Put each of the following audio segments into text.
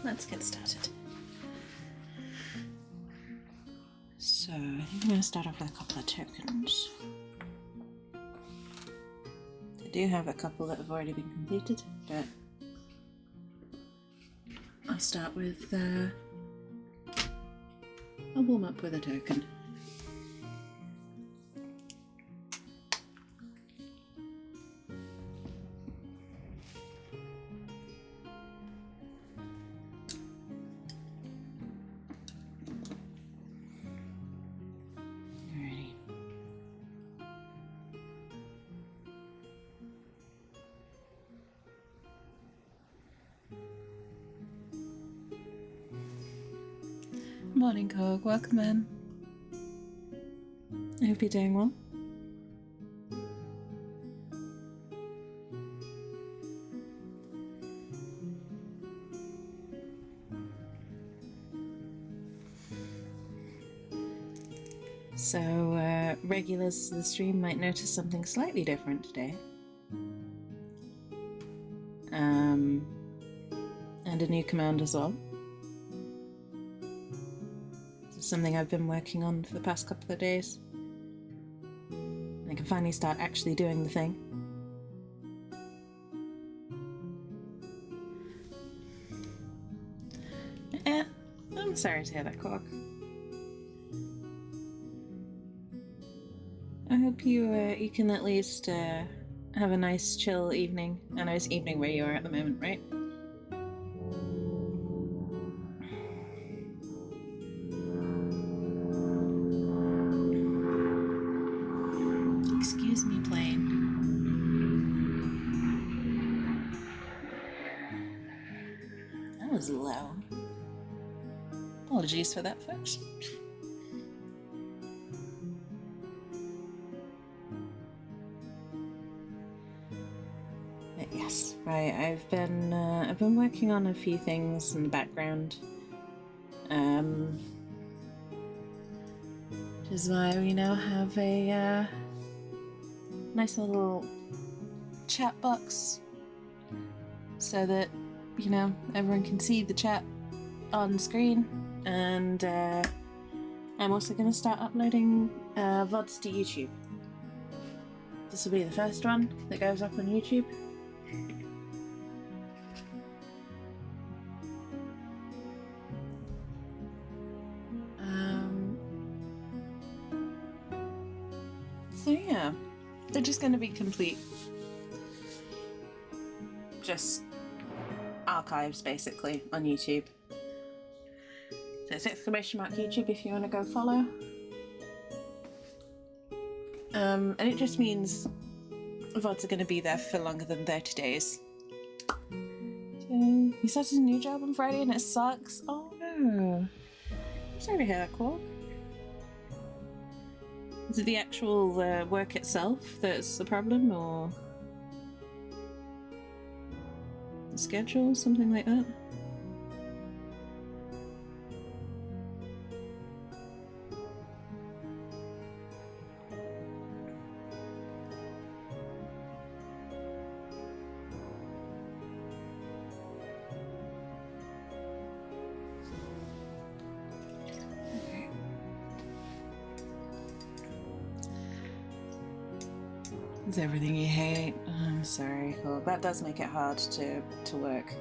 let's get started. So, I think I'm going to start off with a couple of tokens. I do have a couple that have already been completed, but I'll start with, I'll warm up with a token. Morning, Cog. Welcome in. I hope you're doing well. So, regulars to the stream might notice something slightly different today. And a new command as well. Something I've been working on for the past couple of days. I can finally start actually doing the thing. I'm sorry to hear that, Cork. I hope you can at least have a nice chill evening. I know it's evening where you are at the moment, right? Excuse me, plane. That was low. Apologies for that, folks. But yes, right. I've been working on a few things in the background. Which is why we now have a nice little chat box so that, you know, everyone can see the chat on screen. And I'm also going to start uploading VODs to YouTube. This will be the first one that goes up on YouTube. So yeah, they're just going to be complete, just archives basically on YouTube. So it's !YouTube if you want to go follow. And it just means VODs are going to be there for longer than 30 days. Okay. You started a new job on Friday and it sucks? Oh no. I'm sorry to hear that, Quark. Is it the actual work itself that's the problem, or the schedule, something like that? It's everything you hate. I'm sorry. Well, that does make it hard to work.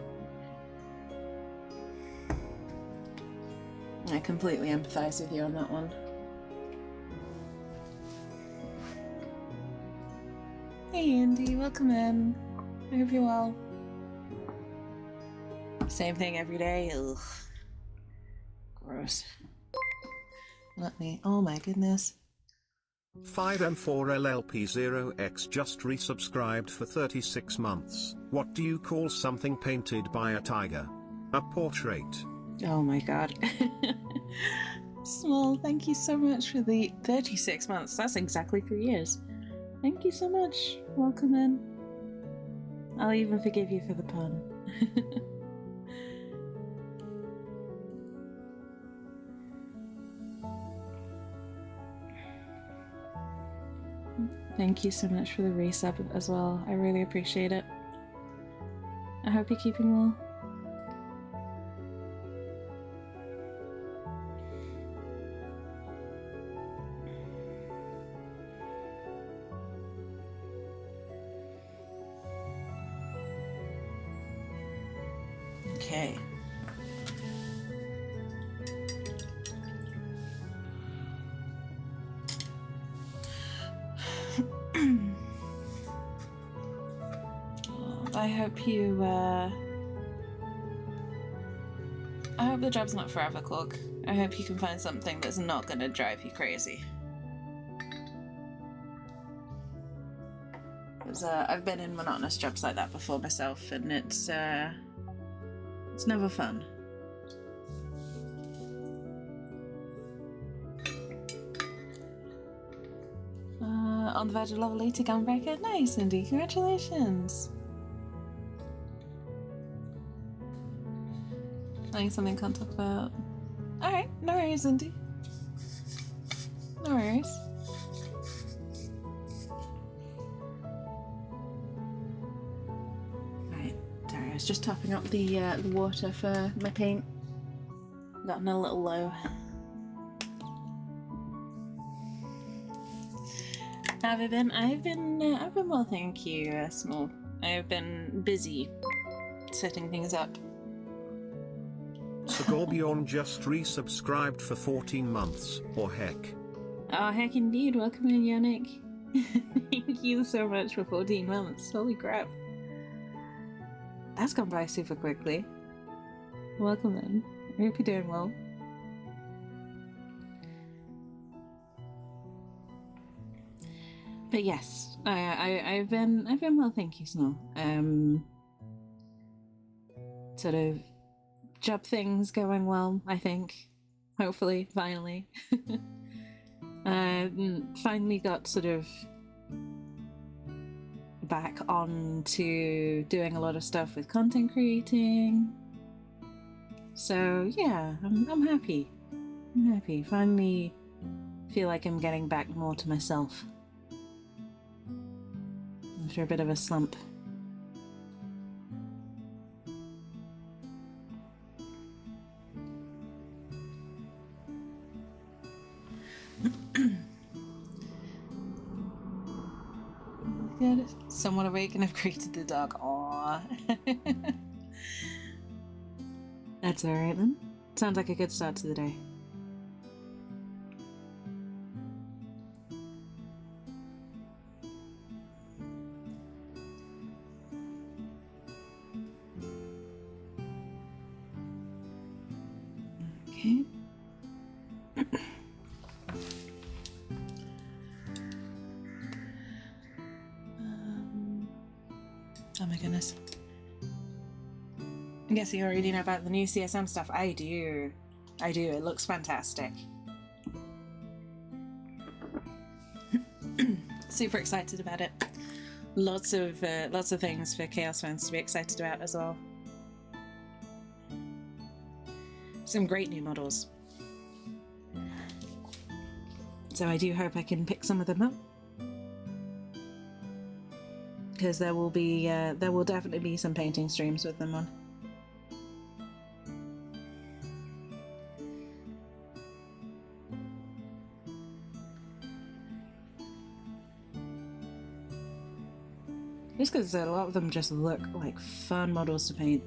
I completely empathize with you on that one. Hey Andy, welcome in. I hope you're well. Same thing every day. Ugh. Gross. Let me. Oh my goodness. 5M4LLP0X just resubscribed for 36 months. What do you call something painted by a tiger? A portrait. Oh my god. Small, thank you so much for the 36 months. That's exactly 3 years. Thank you so much. Welcome in. I'll even forgive you for the pun. Thank you so much for the resub as well. I really appreciate it. I hope you're keeping well. Okay. I hope you, I hope the job's not forever, Cork. I hope you can find something that's not gonna drive you crazy. Because I've been in monotonous jobs like that before myself, and it's never fun. On the verge of level 80 Gunbreaker. Nice, Cindy. Congratulations. Playing something I can't talk about. Alright, no worries, Cindy. No worries. Right, sorry, I was just topping up the water for my paint. Gotten a little low. How have I been? I've been well, thank you, Small. I've been busy setting things up. Scorbjorn just resubscribed for 14 months, or heck. Oh, heck indeed. Welcome in, Yannick. Thank you so much for 14 months. Holy crap. That's gone by super quickly. Welcome in. I hope you're doing well. But yes, I've been well, thank you, Snow. Sort of job things going well, I think. Hopefully, finally. Finally got sort of back on to doing a lot of stuff with content creating. So yeah, I'm happy. I'm happy. Finally feel like I'm getting back more to myself. After a bit of a slump. Good. Somewhat awake and I've created the dog. Aww. That's alright then. Sounds like a good start to the day. Okay. Oh my goodness. I guess you already know about the new CSM stuff. I do. It looks fantastic. Super excited about it. Lots of things for Chaos fans to be excited about as well. Some great new models. So I do hope I can pick some of them up. Because there will definitely be some painting streams with them on. Just because a lot of them just look like fun models to paint.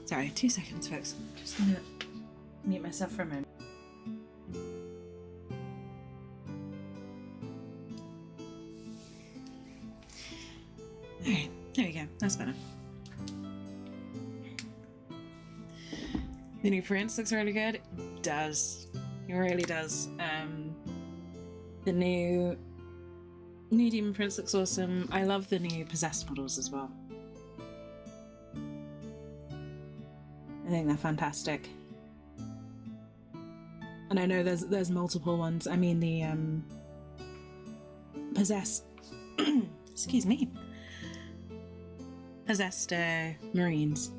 Sorry, 2 seconds, folks. I'm just gonna mute myself for a moment. Alright, there we go. That's better. The new Prince looks really good. It does. It really does. The new Demon Prince looks awesome. I love the new Possessed models as well. I think they're fantastic. And I know there's multiple ones. I mean the Possessed excuse me. Possessed Marines.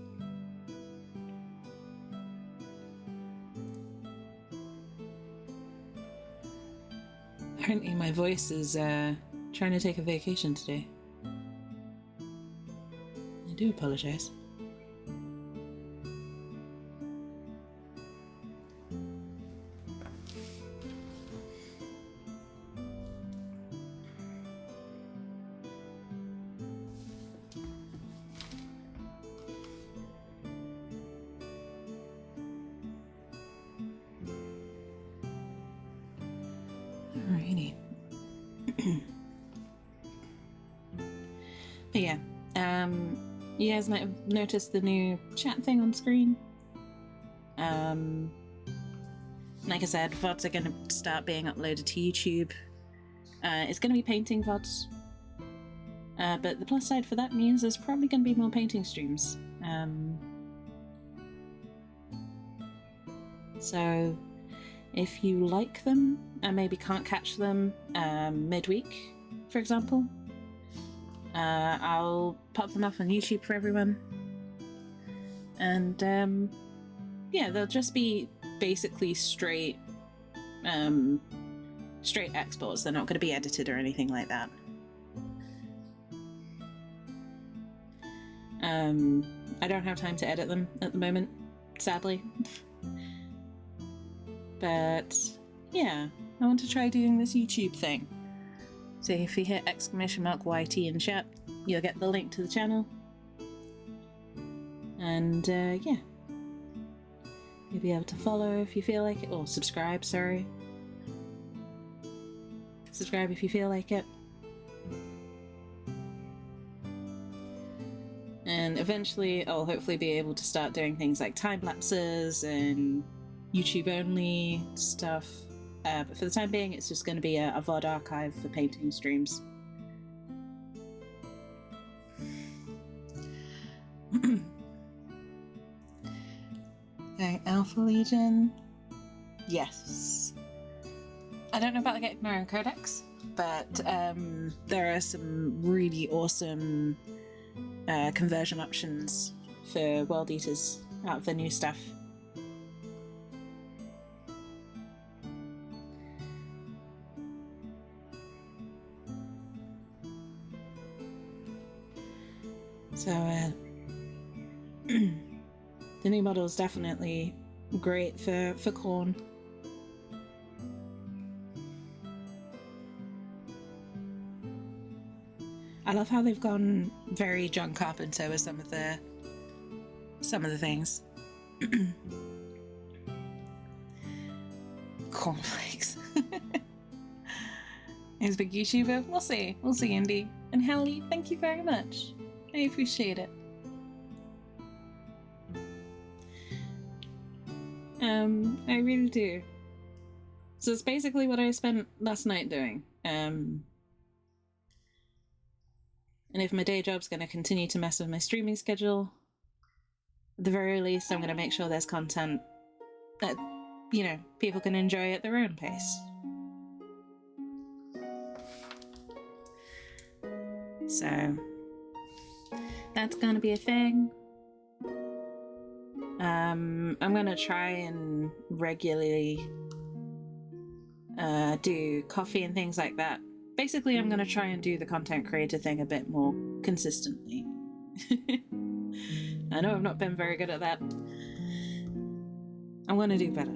Apparently my voice is trying to take a vacation today. I do apologize. But yeah, you guys might have noticed the new chat thing on screen. Like I said, VODs are going to start being uploaded to YouTube. It's going to be painting VODs. But the plus side for that means there's probably going to be more painting streams. So if you like them and maybe can't catch them midweek, for example, I'll pop them up on YouTube for everyone. And yeah, they'll just be basically straight exports. They're not going to be edited or anything like that. I don't have time to edit them at the moment, sadly. But yeah, I want to try doing this YouTube thing. So if you hit !YT in chat, you'll get the link to the channel. And yeah, you'll be able to follow if you feel like it, or subscribe, sorry. Subscribe if you feel like it. And eventually I'll hopefully be able to start doing things like time lapses and YouTube only stuff. But for the time being, it's just going to be a VOD archive for painting streams. Okay, Alpha Legion. Yes. I don't know about the Ignorian Codex, but there are some really awesome conversion options for World Eaters out of the new stuff. So the new model is definitely great for Khorne. I love how they've gone very John Carpenter with some of the things. Cornflakes. He's a big YouTuber. We'll see, Indy. And Howley, thank you very much. I appreciate it. I really do. So it's basically what I spent last night doing. And if my day job's going to continue to mess with my streaming schedule, at the very least, I'm going to make sure there's content that, you know, people can enjoy at their own pace. So that's going to be a thing. I'm going to try and regularly do coffee and things like that. Basically, I'm going to try and do the content creator thing a bit more consistently. I know I've not been very good at that. I'm going to do better.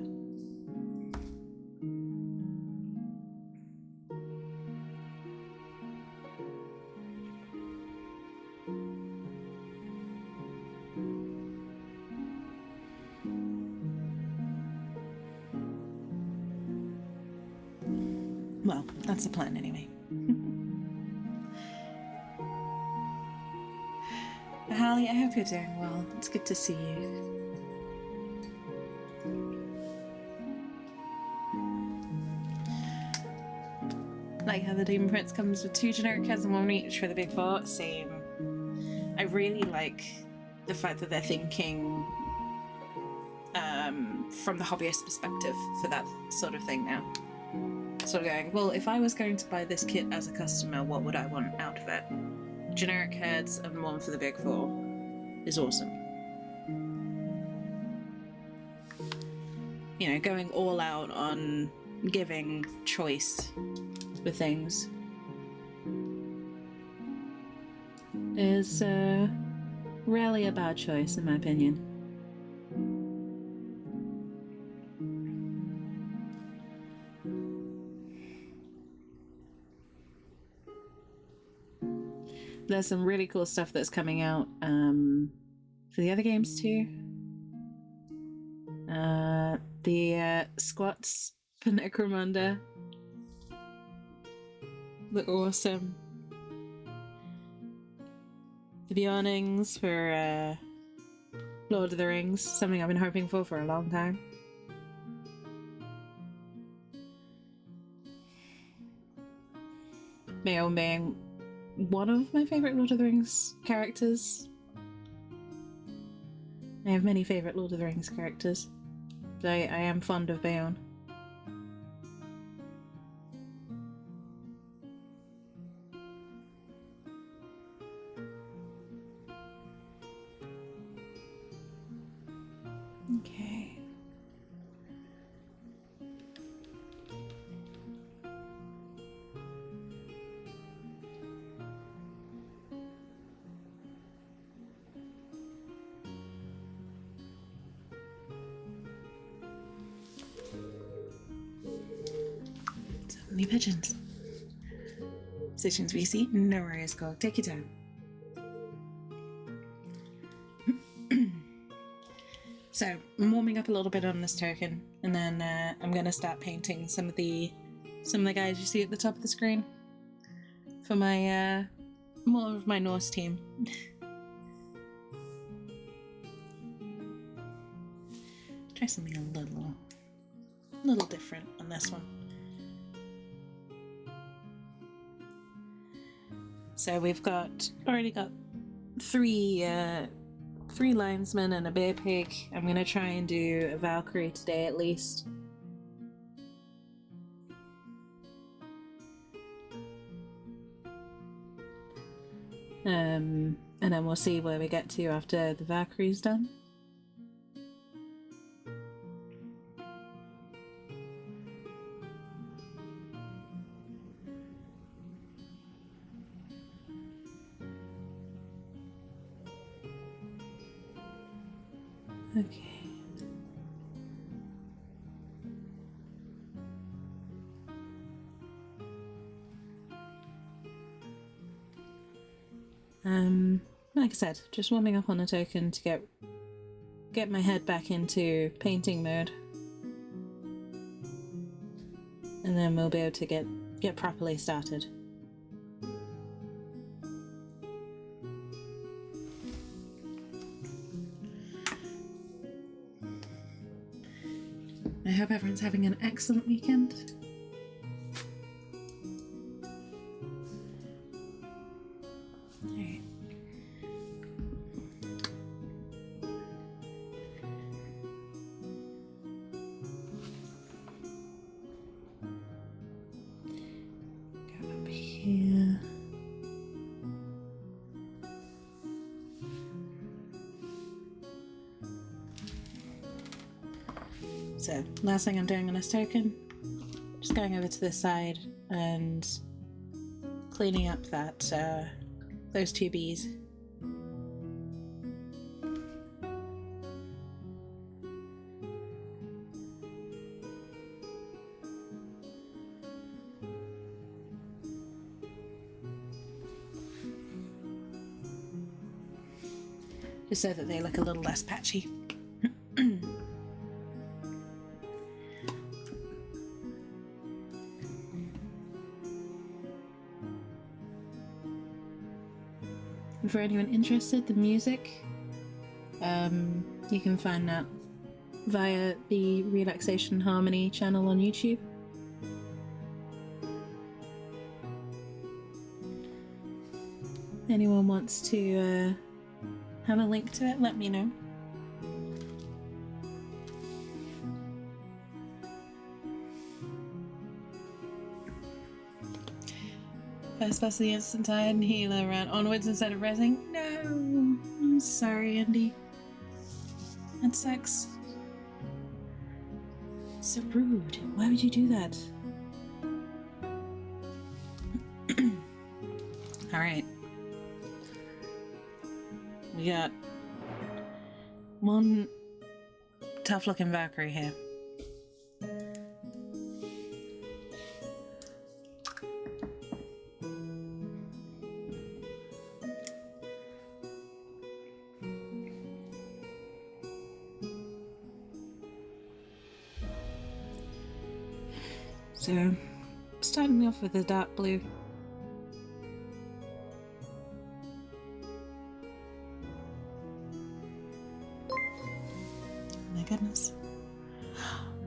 Well, that's the plan anyway. Hallie, I hope you're doing well. It's good to see you. Like how the Demon Prince comes with 2 generic cards and 1 each for the big 4. Same. I really like the fact that they're thinking from the hobbyist perspective for that sort of thing now. Sort of going, well, if I was going to buy this kit as a customer, what would I want out of it? Generic heads and 1 for the big 4 is awesome. You know, going all out on giving choice with things is rarely a bad choice, in my opinion. There's some really cool stuff that's coming out for the other games too. The squats for Necromunda. the awesome the awnings for Lord of the Rings, something I've been hoping for a long time. Beowulf being one of my favourite Lord of the Rings characters. I have many favourite Lord of the Rings characters, but I am fond of Beowulf. Okay. So many pigeons. Stations VC, no worries, Cog. Take your time. So, I'm warming up a little bit on this token, and then I'm going to start painting some of the guys you see at the top of the screen for my more of my Norse team. Try something a little different on this one. So we've already got three linesmen and a bear pig. I'm gonna try and do a Valkyrie today at least. And then we'll see where we get to after the Valkyrie's done. Okay. Like I said, just warming up on a token to get my head back into painting mode. And then we'll be able to get properly started. I hope everyone's having an excellent weekend. Alright. Go up here. So, last thing I'm doing on this token, just going over to this side and cleaning up that those two bees. Just so that they look a little less patchy. For anyone interested, the music, you can find that via the Relaxation Harmony channel on YouTube. Anyone wants to have a link to it, let me know. First pass the instant tide and healer around onwards instead of resing. No! I'm sorry, Andy. That sucks. So rude. Why would you do that? Alright. We got one tough looking Valkyrie here. So, starting me off with the dark blue my goodness.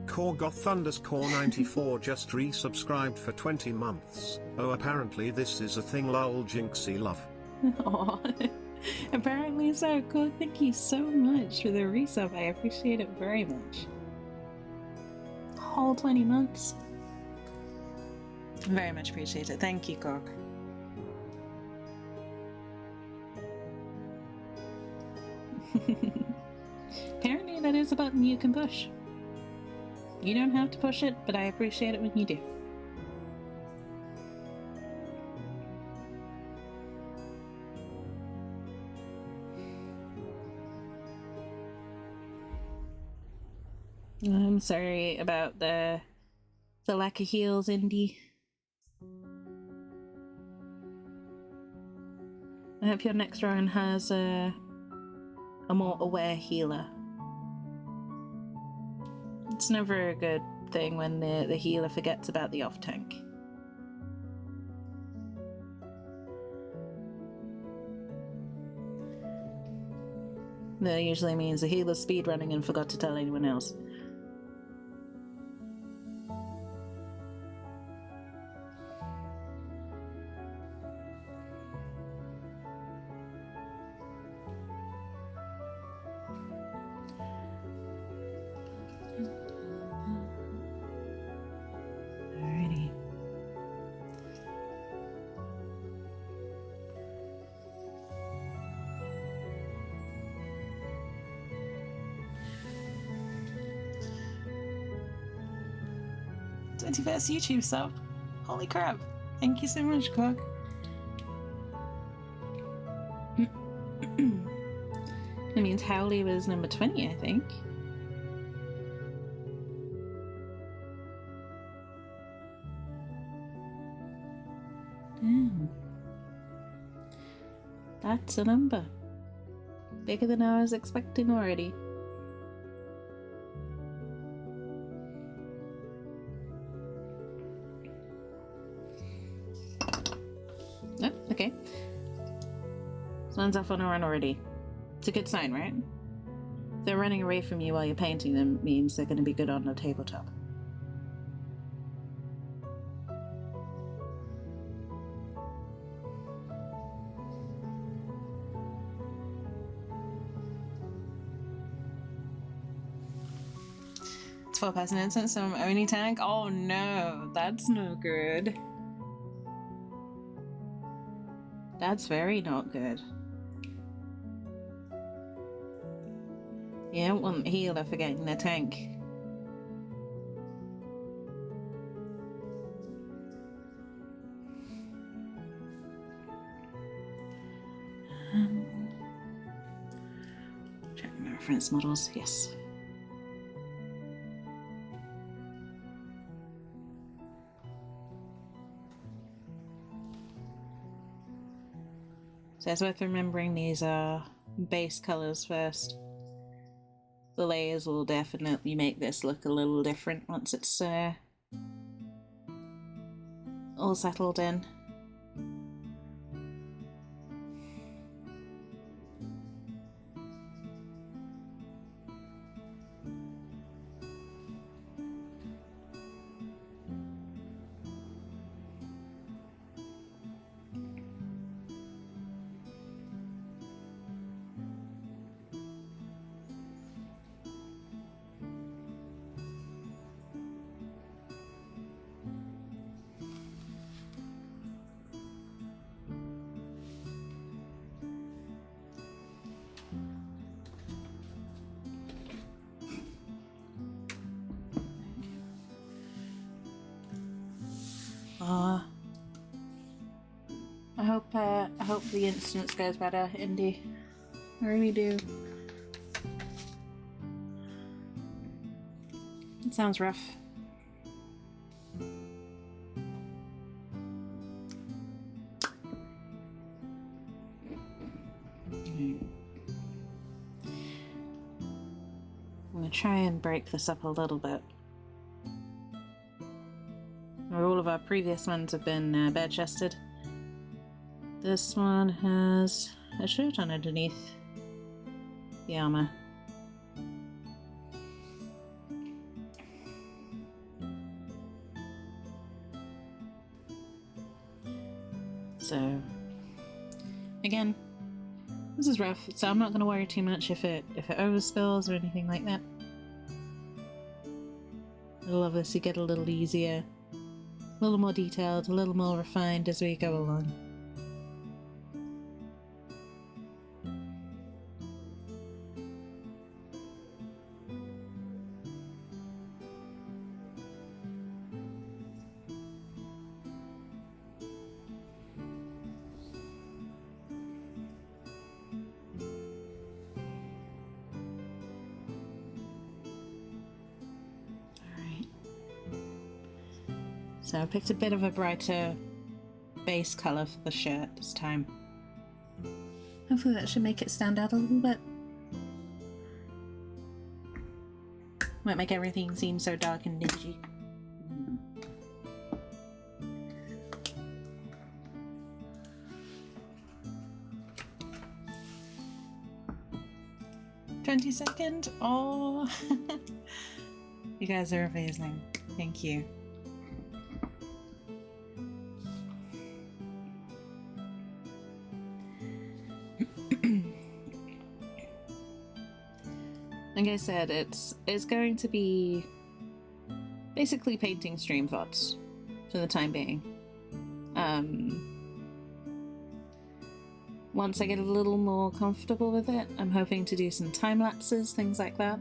Korgoth_94 just resubscribed for 20 months. Oh, apparently this is a thing, lol, Jinxie love. Aw. Apparently so. Cool. Thank you so much for the resub. I appreciate it very much. Whole 20 months. Very much appreciate it. Thank you, Cork. Apparently that is a button you can push. You don't have to push it, but I appreciate it when you do. I'm sorry about the lack of heals, Indy. I hope your next run has a more aware healer. It's never a good thing when the healer forgets about the off tank. That usually means the healer's speedrunning and forgot to tell anyone else. Alrighty. #21st YouTube sub. Holy crap. Thank you so much, Clock. That means Howley was number 20, I think. Damn. That's a number. Bigger than I was expecting already. Oh, okay. Sun's off on a run already. It's a good sign, right? If they're running away from you while you're painting them, means they're going to be good on the tabletop. It's 4-person instance, so I'm only tank? Oh no, that's no good. That's very not good. You don't want the healer forgetting the tank. Check my reference models, yes. So it's worth remembering these are base colors first. The layers will definitely make this look a little different once it's all settled in. I hope the instance goes better, Indy. I really do. It sounds rough. I'm gonna try and break this up a little bit. All of our previous ones have been bare-chested. This one has a shirt on underneath the armor. So, again, this is rough, so I'm not going to worry too much if it overspills or anything like that. It'll obviously get a little easier, a little more detailed, a little more refined as we go along. So I picked a bit of a brighter base colour for the shirt this time. Hopefully that should make it stand out a little bit. Won't make everything seem so dark and dingy. 22nd? Oh, you guys are amazing. Thank you. Like I said, it's going to be basically painting stream VODs for the time being. Once I get a little more comfortable with it, I'm hoping to do some time lapses, things like that.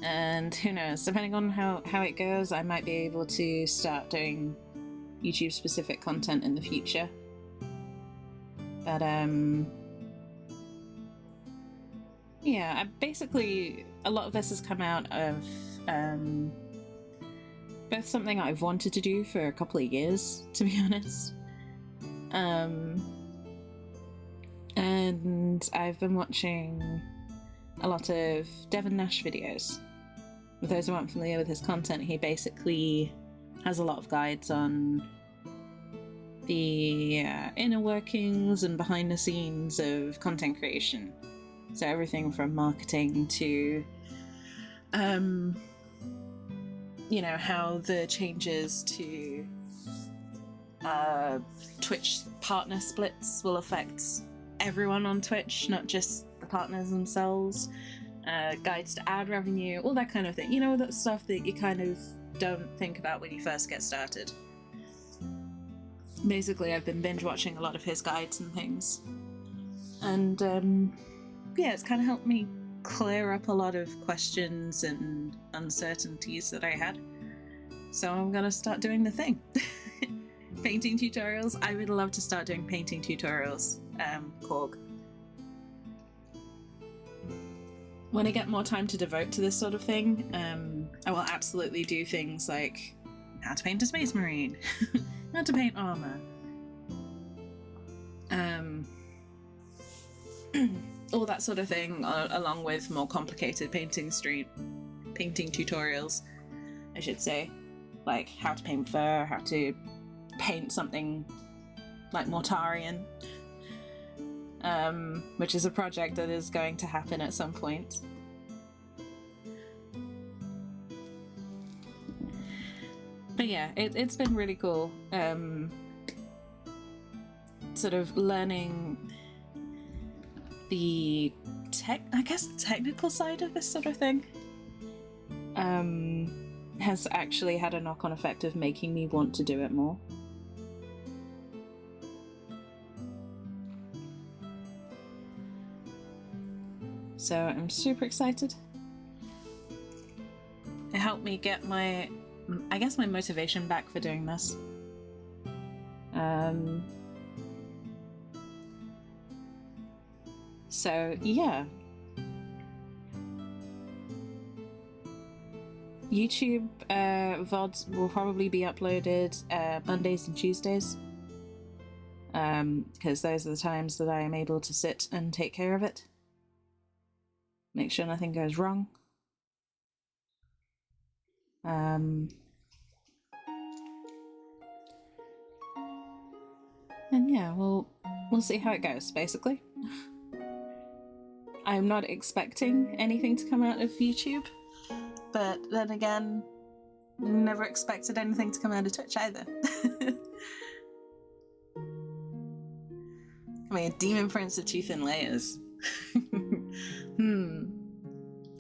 And who knows, depending on how it goes, I might be able to start doing YouTube specific content in the future. But yeah, basically a lot of this has come out of both something I've wanted to do for a couple of years, to be honest. And I've been watching a lot of Devon Nash videos. For those who aren't familiar with his content, he basically has a lot of guides on the inner workings and behind the scenes of content creation. So everything from marketing to you know, how the changes to Twitch partner splits will affect everyone on Twitch, not just the partners themselves, guides to ad revenue, all that kind of thing. You know, that stuff that you kind of don't think about when you first get started. Basically, I've been binge watching a lot of his guides and things. And yeah, it's kind of helped me clear up a lot of questions and uncertainties that I had. So I'm gonna start doing the thing. Painting tutorials. I would love to start doing painting tutorials, Korg. When I get more time to devote to this sort of thing, I will absolutely do things like how to paint a space marine, how to paint armor, all that sort of thing, along with more complicated painting tutorials, I should say, like how to paint fur, how to paint something like Mortarion, which is a project that is going to happen at some point. But yeah, it's been really cool, sort of learning the technical side of this sort of thing. Has actually had a knock-on effect of making me want to do it more. So I'm super excited. It helped me get my motivation back for doing this. So yeah. YouTube VODs will probably be uploaded Mondays and Tuesdays, because those are the times that I am able to sit and take care of it. Make sure nothing goes wrong. And yeah, we'll see how it goes, basically. I'm not expecting anything to come out of YouTube, but then again, never expected anything to come out of Twitch either. I mean, a demon prince of two thin layers. I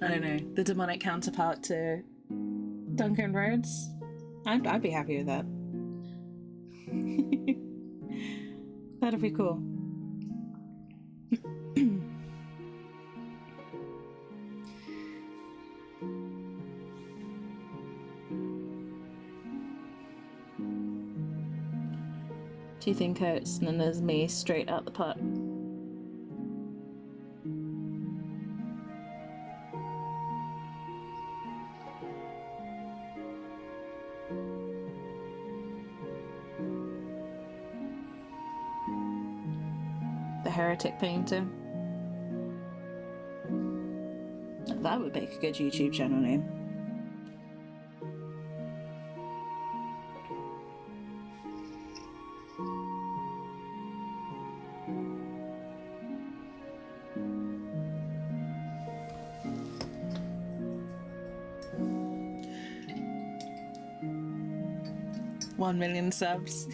don't know. The demonic counterpart to Duncan Rhodes? I'd be happy with that. That'd be cool. Two thin coats, and then there's me straight out the pot. The heretic painter. That would make a good YouTube channel name. One million subs.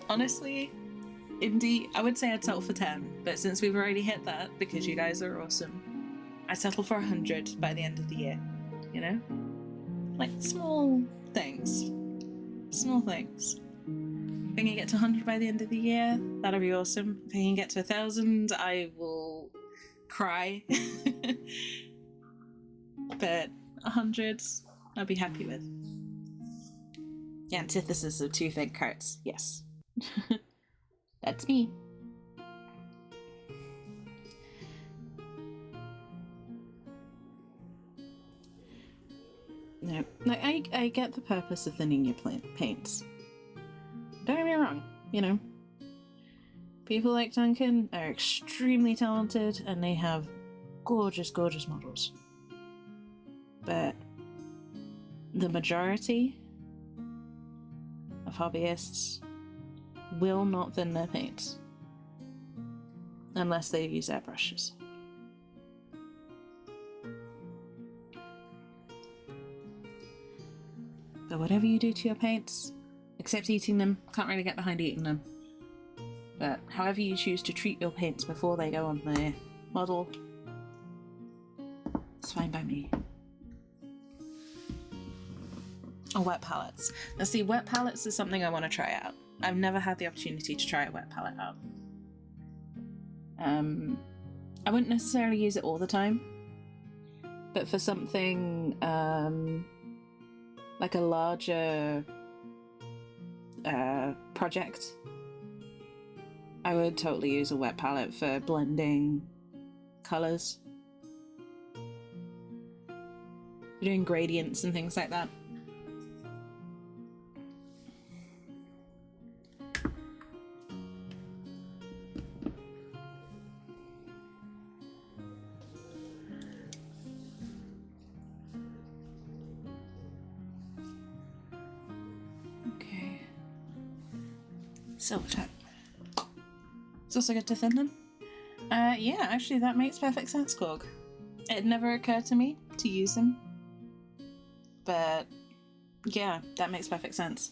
Honestly, Indie, I would say I'd settle for 10, but since we've already hit that, because you guys are awesome, I'd settle for 100 by the end of the year, you know? Like, small things. Small things. If I can get to 100 by the end of the year, that'll be awesome. If I can get to 1,000, I will cry. But 100, I'll be happy with. The antithesis of two thick coats, yes. That's me. No, I get the purpose of thinning your paints. Don't get me wrong, you know. People like Duncan are extremely talented and they have gorgeous, gorgeous models. But the majority of hobbyists will not thin their paints unless they use airbrushes. But whatever you do to your paints, except eating them, can't really get behind eating them. But however you choose to treat your paints before they go on the model, it's fine by me. Oh, wet palettes. Now see, wet palettes is something I want to try out. I've never had the opportunity to try a wet palette out. I wouldn't necessarily use it all the time, but for something like a larger project, I would totally use a wet palette for blending colours, for doing gradients and things like that. Silver tone. It's also good to thin them. Yeah, actually that makes perfect sense, Korg. It never occurred to me to use them. But yeah, that makes perfect sense.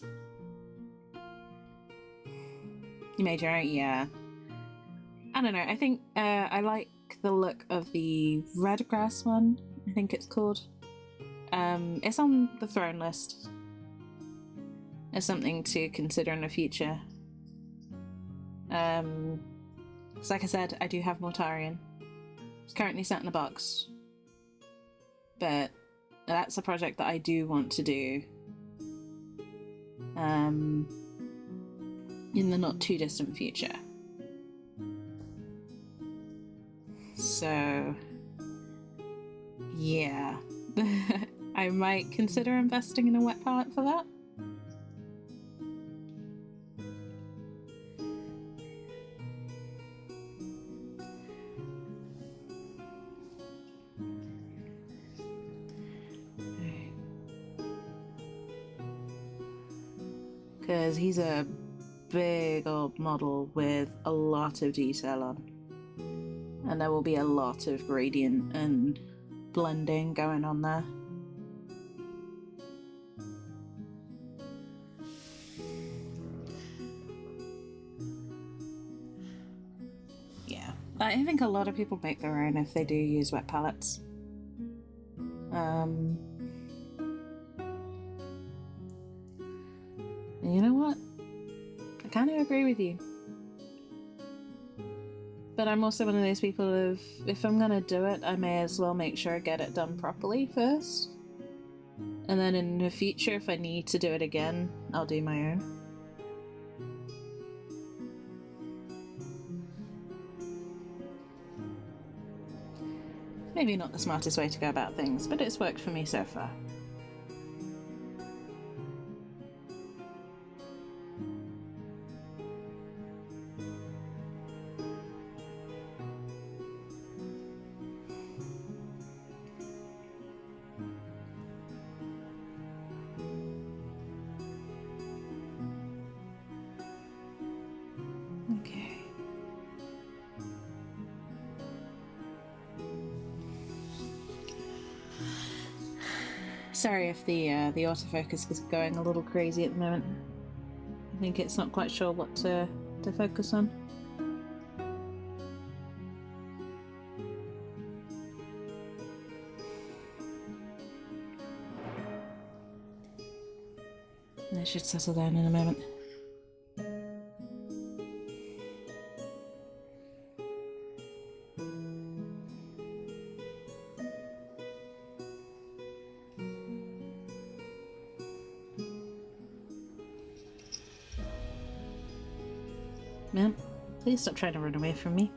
You made your own? Yeah. I don't know, I think I like the look of the red grass one, I think it's called. It's on the throne list. It's something to consider in the future. Because like I said, I do have Mortarion. It's currently sat in the box. But that's a project that I do want to do in the not too distant future. So yeah. I might consider investing in a wet palette for that. Because he's a big old model with a lot of detail on. And there will be a lot of gradient and blending going on there. I think a lot of people make their own if they do use wet palettes. You know what? I kind of agree with you. But I'm also one of those people of, if I'm gonna do it, I may as well make sure I get it done properly first. And then in the future, if I need to do it again, I'll do my own. Maybe not the smartest way to go about things, but it's worked for me so far. Okay. Sorry if the autofocus is going a little crazy at the moment. I think it's not quite sure what to focus on. It should settle down in a moment. Man, please stop trying to run away from me.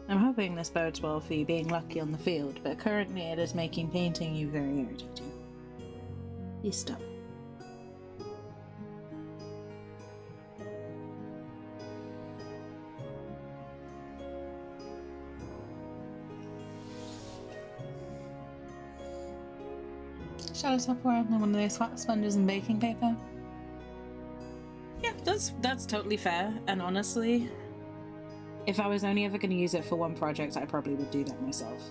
I'm hoping this bodes well for you being lucky on the field, but currently it is making painting you very irritating. Please stop. Shall I top around on one of those flat sponges and baking paper? Yeah, that's totally fair, and honestly, if I was only ever going to use it for one project, I probably would do that myself.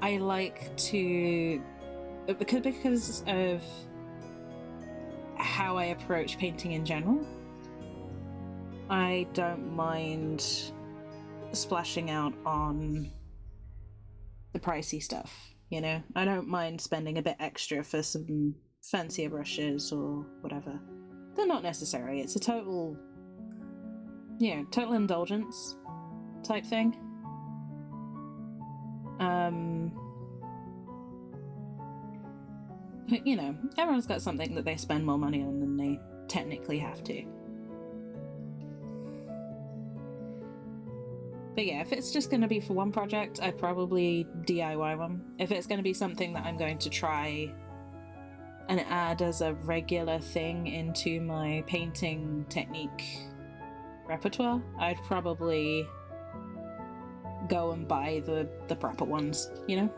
I like to... because of how I approach painting in general, I don't mind splashing out on the pricey stuff, you know? I don't mind spending a bit extra for some fancier brushes or whatever. They're not necessary. It's a total, total indulgence type thing. But, everyone's got something that they spend more money on than they technically have to. But yeah, if it's just going to be for one project, I'd probably DIY one. If it's going to be something that I'm going to try and add as a regular thing into my painting technique repertoire, I'd probably go and buy the proper ones, you know?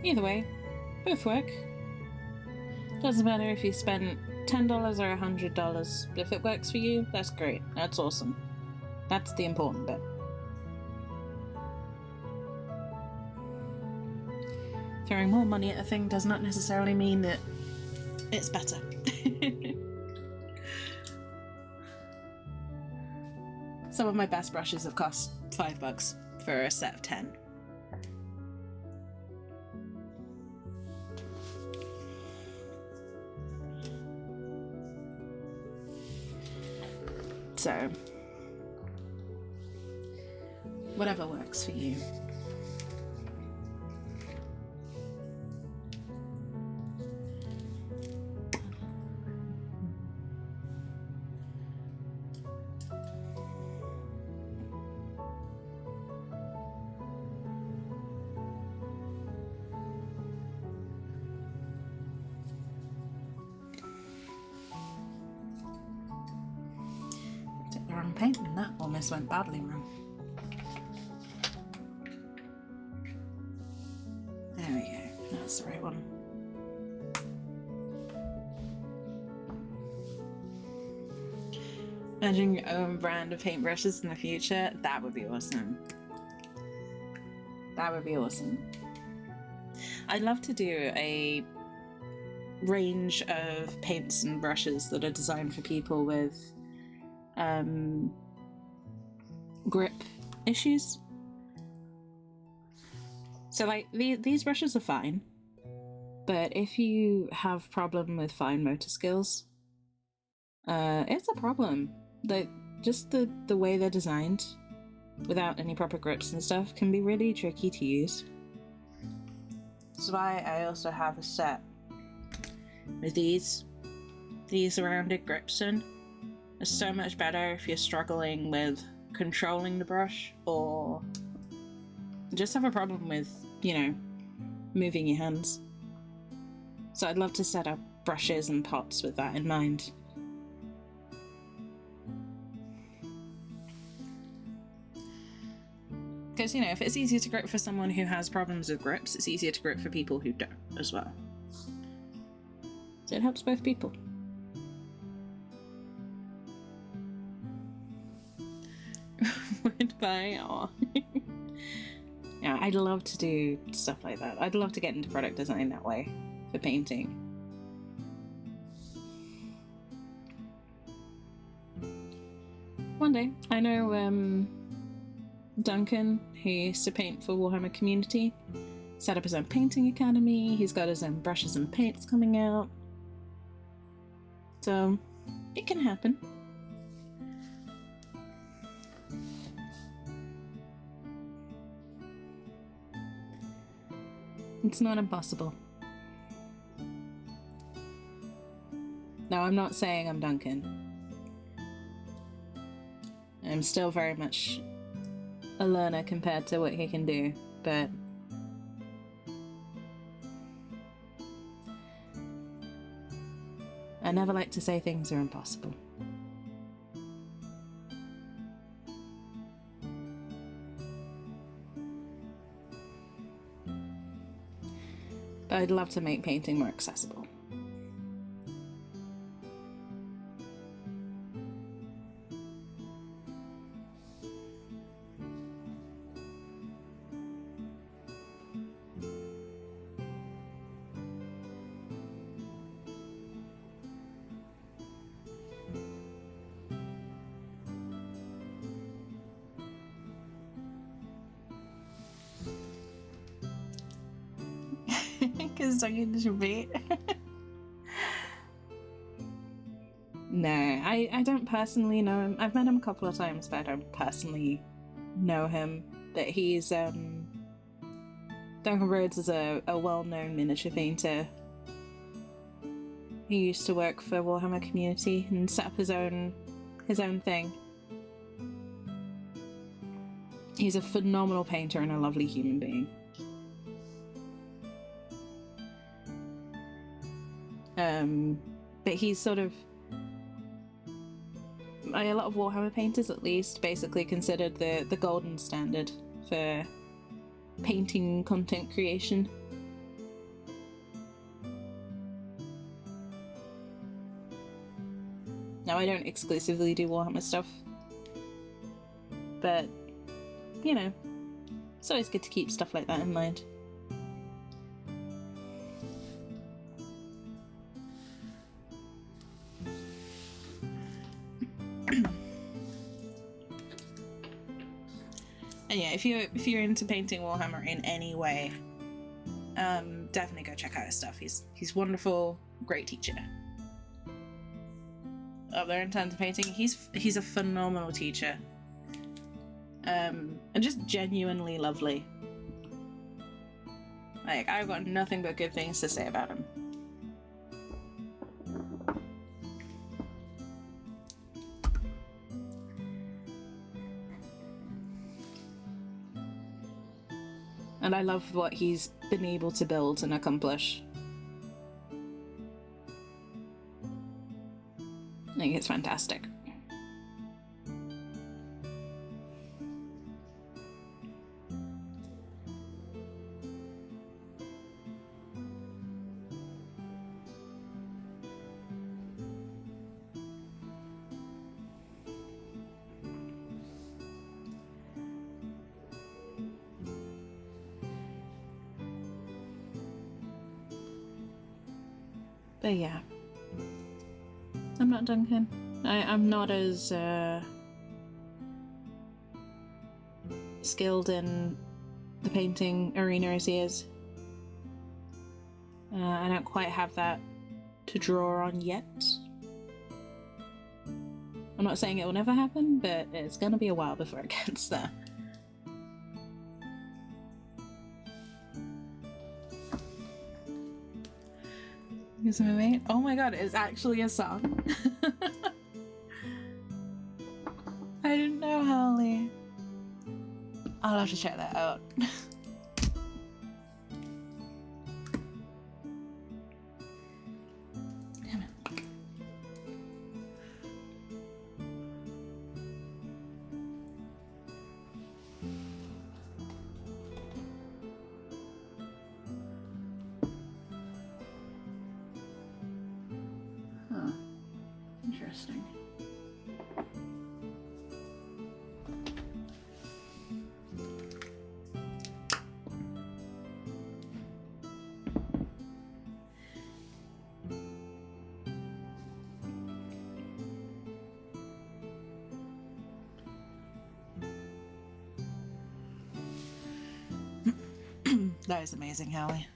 Either way, both work. Doesn't matter if you spent $10 or $100. If it works for you, that's great. That's awesome. That's the important bit. Throwing more money at a thing does not necessarily mean that it's better. Some of my best brushes have cost $5 for a set of 10. So, whatever works for you. Wrong paint, and that almost went badly wrong. There we go, that's the right one. Imagine your own brand of paintbrushes in the future. That would be awesome. That would be awesome. I'd love to do a range of paints and brushes that are designed for people with grip issues. So like these brushes are fine, but if you have problem with fine motor skills, it's a problem. Like just the way they're designed without any proper grips and stuff can be really tricky to use. That's why I also have a set with these rounded grips in. It's so much better if you're struggling with controlling the brush or just have a problem with, you know, moving your hands. So I'd love to set up brushes and pots with that in mind. Because, you know, if it's easier to grip for someone who has problems with grips, it's easier to grip for people who don't as well. So it helps both people. Goodbye. Aw. Yeah, I'd love to do stuff like that. I'd love to get into product design that way for painting. One day. I know Duncan, who used to paint for Warhammer Community, set up his own painting academy. He's got his own brushes and paints coming out. So it can happen. It's not impossible. No, I'm not saying I'm Duncan. I'm still very much a learner compared to what he can do, but I never like to say things are impossible. But I'd love to make painting more accessible. Because Duncan should be. No, I don't personally know him. I've met him a couple of times, but I don't personally know him. But he's Duncan Rhodes is a well-known miniature painter. He used to work for Warhammer Community and set up his own thing. He's a phenomenal painter and a lovely human being. But he's sort of, a lot of Warhammer painters at least, basically considered the golden standard for painting content creation. Now, I don't exclusively do Warhammer stuff, but, you know, it's always good to keep stuff like that in mind. And yeah, if you're into painting Warhammer in any way, definitely go check out his stuff. He's wonderful, great teacher. Up there in terms of painting, he's a phenomenal teacher, and just genuinely lovely. Like, I've got nothing but good things to say about him. And I love what he's been able to build and accomplish. I think it's fantastic. But yeah. I'm not Duncan. I'm not as skilled in the painting arena as he is. I don't quite have that to draw on yet. I'm not saying it will never happen, but it's gonna be a while before it gets there. Is my mate? Oh my god, it's actually a song. I didn't know, Holly. I'll have to check that out. Damn it. Huh. Interesting. That is amazing, Hallie.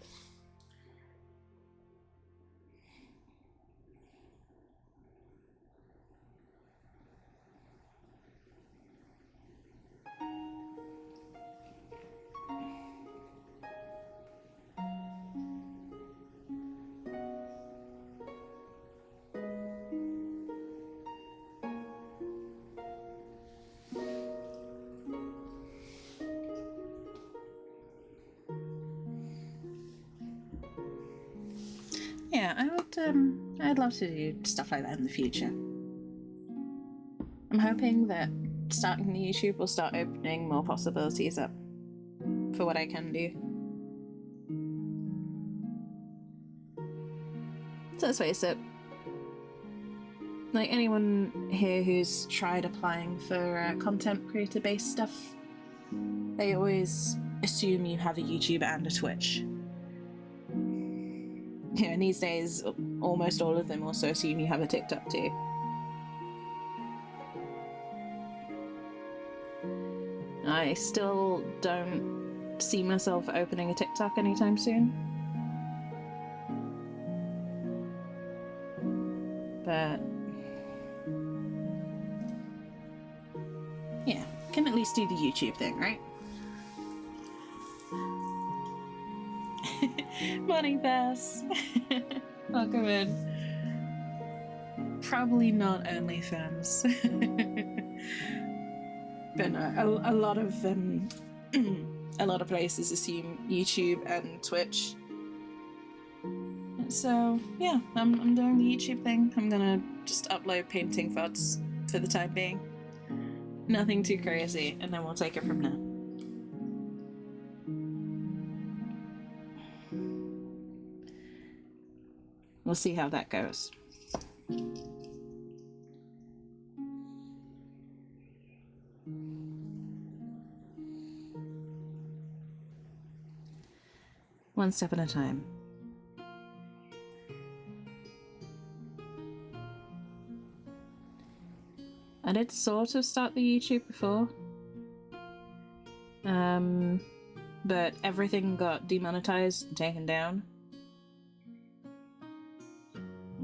Yeah, I'd love to do stuff like that in the future. I'm hoping that starting the YouTube will start opening more possibilities up for what I can do. So let's face it, like anyone here who's tried applying for content creator based stuff, they always assume you have a YouTube and a Twitch. Yeah, and these days, almost all of them also assume you have a TikTok too. I still don't see myself opening a TikTok anytime soon. But yeah, can at least do the YouTube thing, right? Morning, Bass. Welcome in. Probably not OnlyFans. But no, a lot of a lot of places assume YouTube and Twitch. So yeah, I'm doing the YouTube thing. I'm gonna just upload painting VODs for the time being. Nothing too crazy, and then we'll take it from there. We'll see how that goes. One step at a time. I did sort of start the YouTube before. But everything got demonetized and taken down.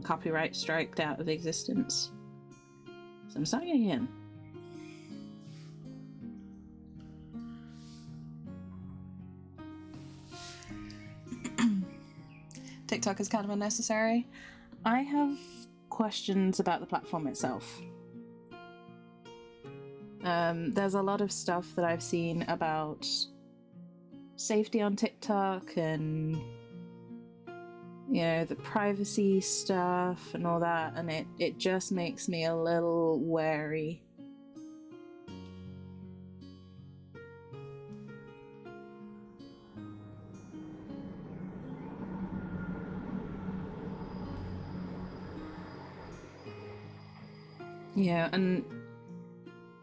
Copyright striked out of existence. So I'm starting again. TikTok is kind of unnecessary. I have questions about the platform itself. There's a lot of stuff that I've seen about safety on TikTok and the privacy stuff and all that, and it just makes me a little wary. Yeah, and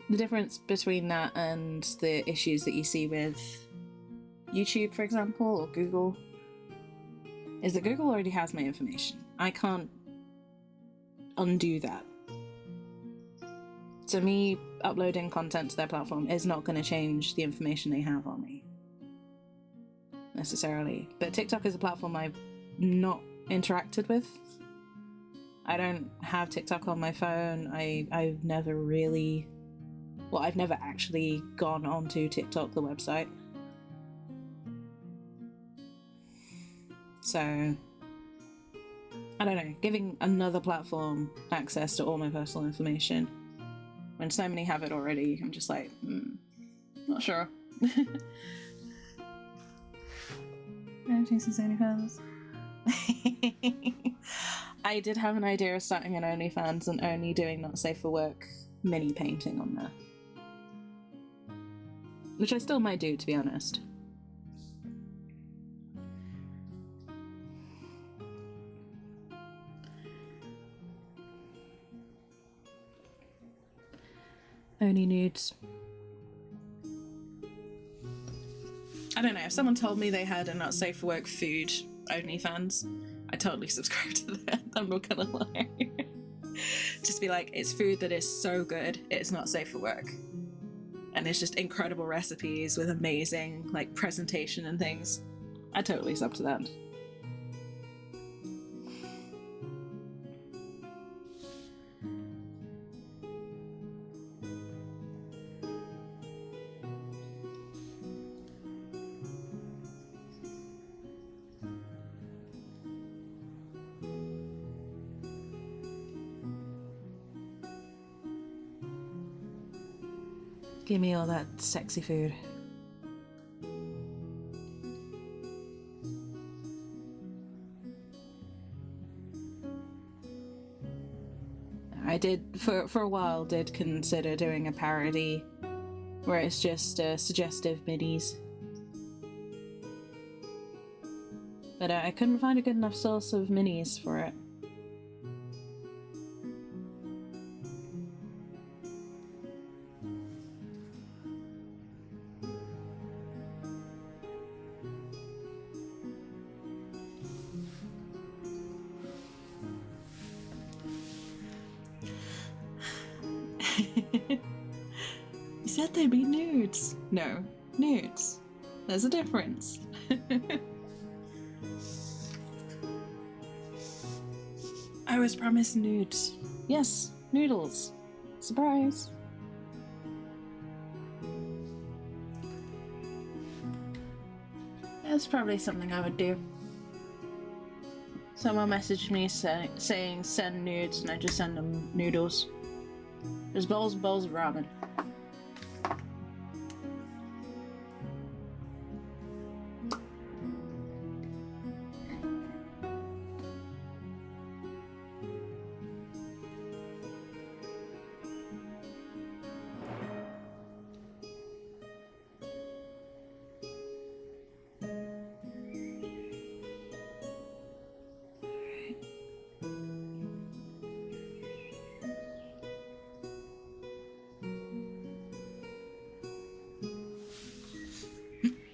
the difference between that and the issues that you see with YouTube, for example, or Google, is that Google already has my information. I can't undo that. So me uploading content to their platform is not going to change the information they have on me, necessarily. But TikTok is a platform I've not interacted with. I don't have TikTok on my phone. I've never really... Well, I've never actually gone onto TikTok, the website. So, I don't know, giving another platform access to all my personal information when so many have it already, I'm just like, not sure. Jason's OnlyFans. I did have an idea of starting an OnlyFans and only doing Not Safe for Work mini painting on there. Which I still might do, to be honest. Only nudes. I don't know, if someone told me they had a Not Safe for Work food OnlyFans, I'd totally subscribe to that. I'm not gonna lie. Just be like, it's food that is so good, it's not safe for work. And it's just incredible recipes with amazing like presentation and things. I'd totally sub to that. Give me all that sexy food. I did, for a while, did consider doing a parody where it's just suggestive minis. But I couldn't find a good enough source of minis for it. You said they'd be nudes. No, nudes. There's a difference. I was promised nudes. Yes, noodles. Surprise. That's probably something I would do. Someone messaged me saying send nudes, and I just send them noodles. There's bowls and bowls of ramen.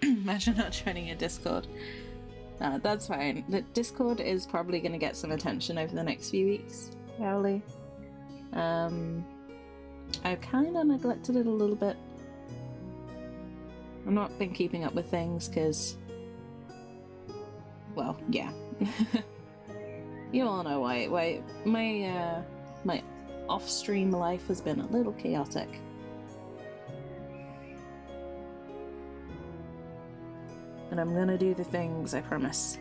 Imagine not joining a Discord. That's fine. The Discord is probably going to get some attention over the next few weeks, probably. I've kind of neglected it a little bit. I've not been keeping up with things because, well, yeah. You all know why my off-stream life has been a little chaotic. And I'm gonna do the things, I promise.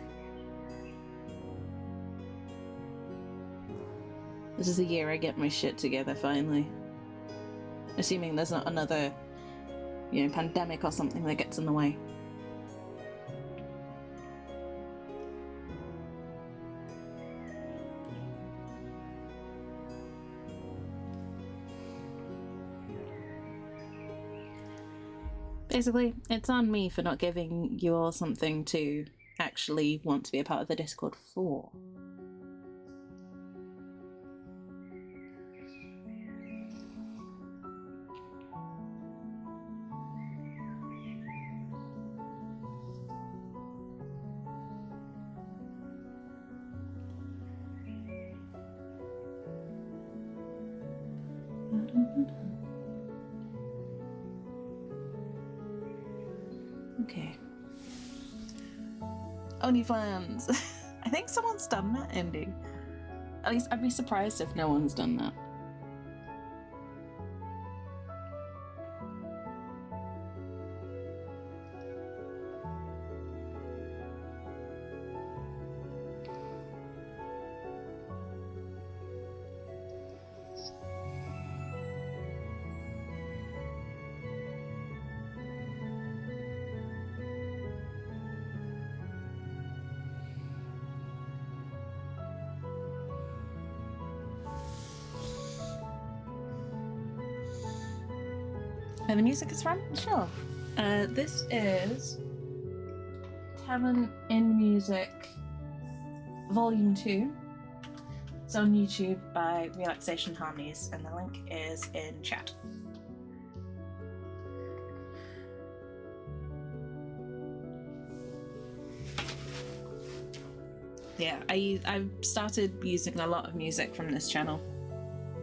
This is the year I get my shit together, finally. Assuming there's not another, pandemic or something that gets in the way. Basically, it's on me for not giving you all something to actually want to be a part of the Discord for. Okay. OnlyFans. I think someone's done that ending. At least I'd be surprised if no one's done that. Where the music is from? Sure. This is Tavern in Music Volume 2. It's on YouTube by Relaxation Harmonies, and the link is in chat. Yeah, I've started using a lot of music from this channel.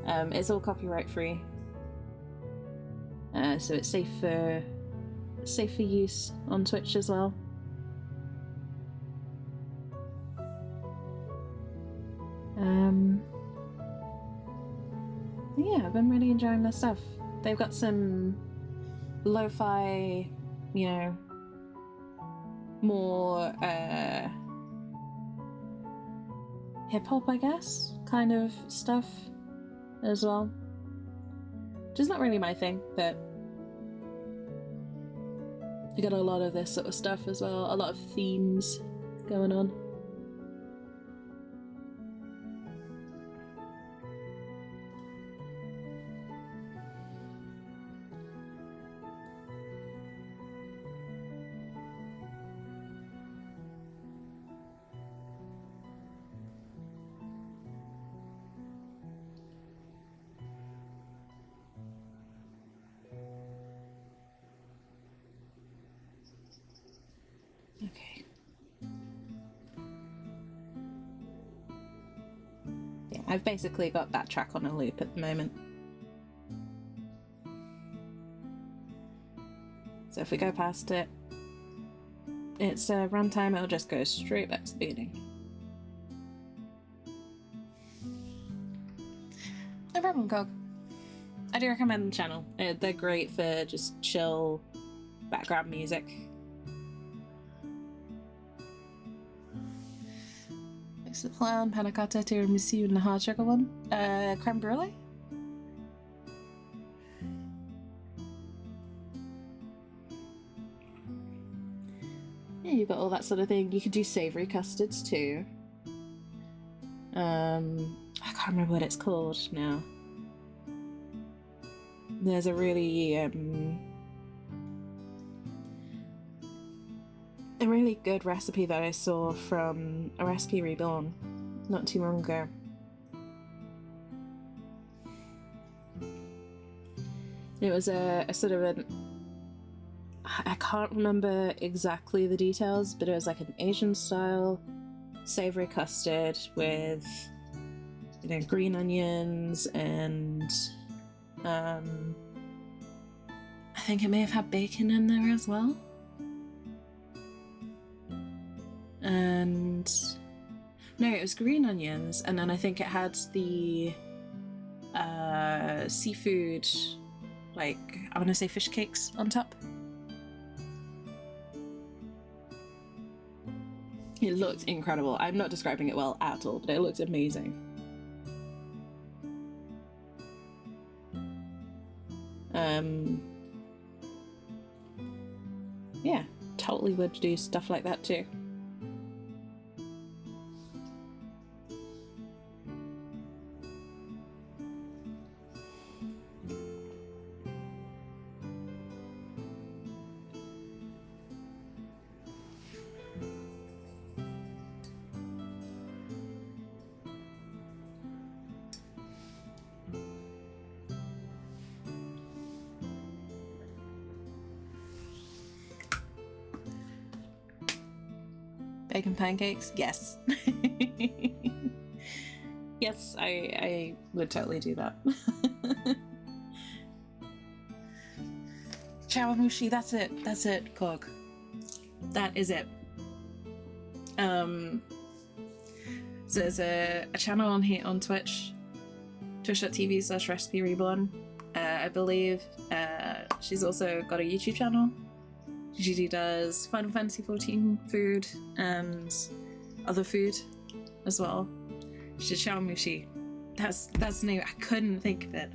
It's all copyright free. So it's safe for use on Twitch as well. Yeah, I've been really enjoying their stuff. They've got some lo-fi, you know, more hip-hop, I guess, kind of stuff as well. Which is not really my thing, but I got a lot of this sort of stuff as well, a lot of themes going on. Okay. Yeah, I've basically got that track on a loop at the moment. So if we go past it, it's a runtime, it'll just go straight back to the beginning. No problem, Cog. I do recommend the channel. They're great for just chill background music. The plan, panna cotta, tiramisu, and the hard sugar one. Creme brulee? Yeah, you've got all that sort of thing. You could do savoury custards too. I can't remember what it's called now. There's a really good recipe that I saw from a Recipe Reborn not too long ago. It was a sort of an... I can't remember exactly the details, but it was like an Asian style savoury custard with, you know, green onions and I think it may have had bacon in there as well. And no, it was green onions, and then I think it had the seafood, like, I want to say fish cakes on top. It looked incredible. I'm not describing it well at all, but it looked amazing. Yeah, totally would do stuff like that too. Bacon pancakes? Yes. Yes, I would totally do that. Chawamushi, that's it, Cog. That is it. So there's a channel on here on Twitch, twitch.tv/Recipe Reborn. I believe she's also got a YouTube channel. She does Final Fantasy XIV food and other food as well. She's Chawamushi. That's new. I couldn't think of it.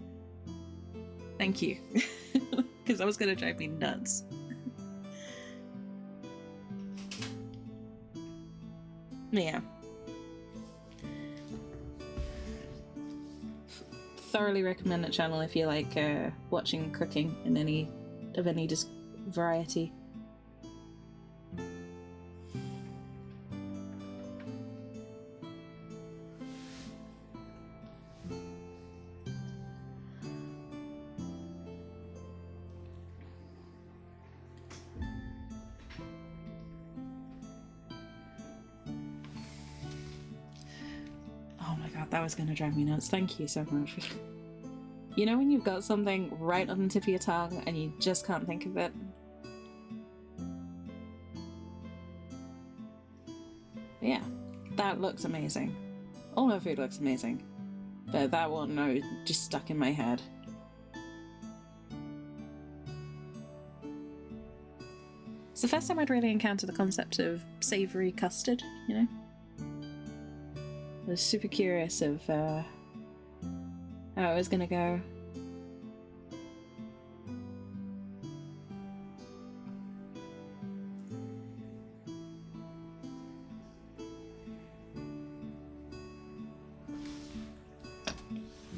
Thank you. Because that was gonna drive me nuts. Yeah. Thoroughly recommend that channel if you like watching cooking in any just variety. Oh my god, that was gonna drive me nuts. Thank you so much. You know when you've got something right on the tip of your tongue and you just can't think of it? Yeah, that looks amazing. All my food looks amazing. But that one, no, just stuck in my head. It's the first time I'd really encountered the concept of savoury custard, you know? I was super curious of how it was gonna go.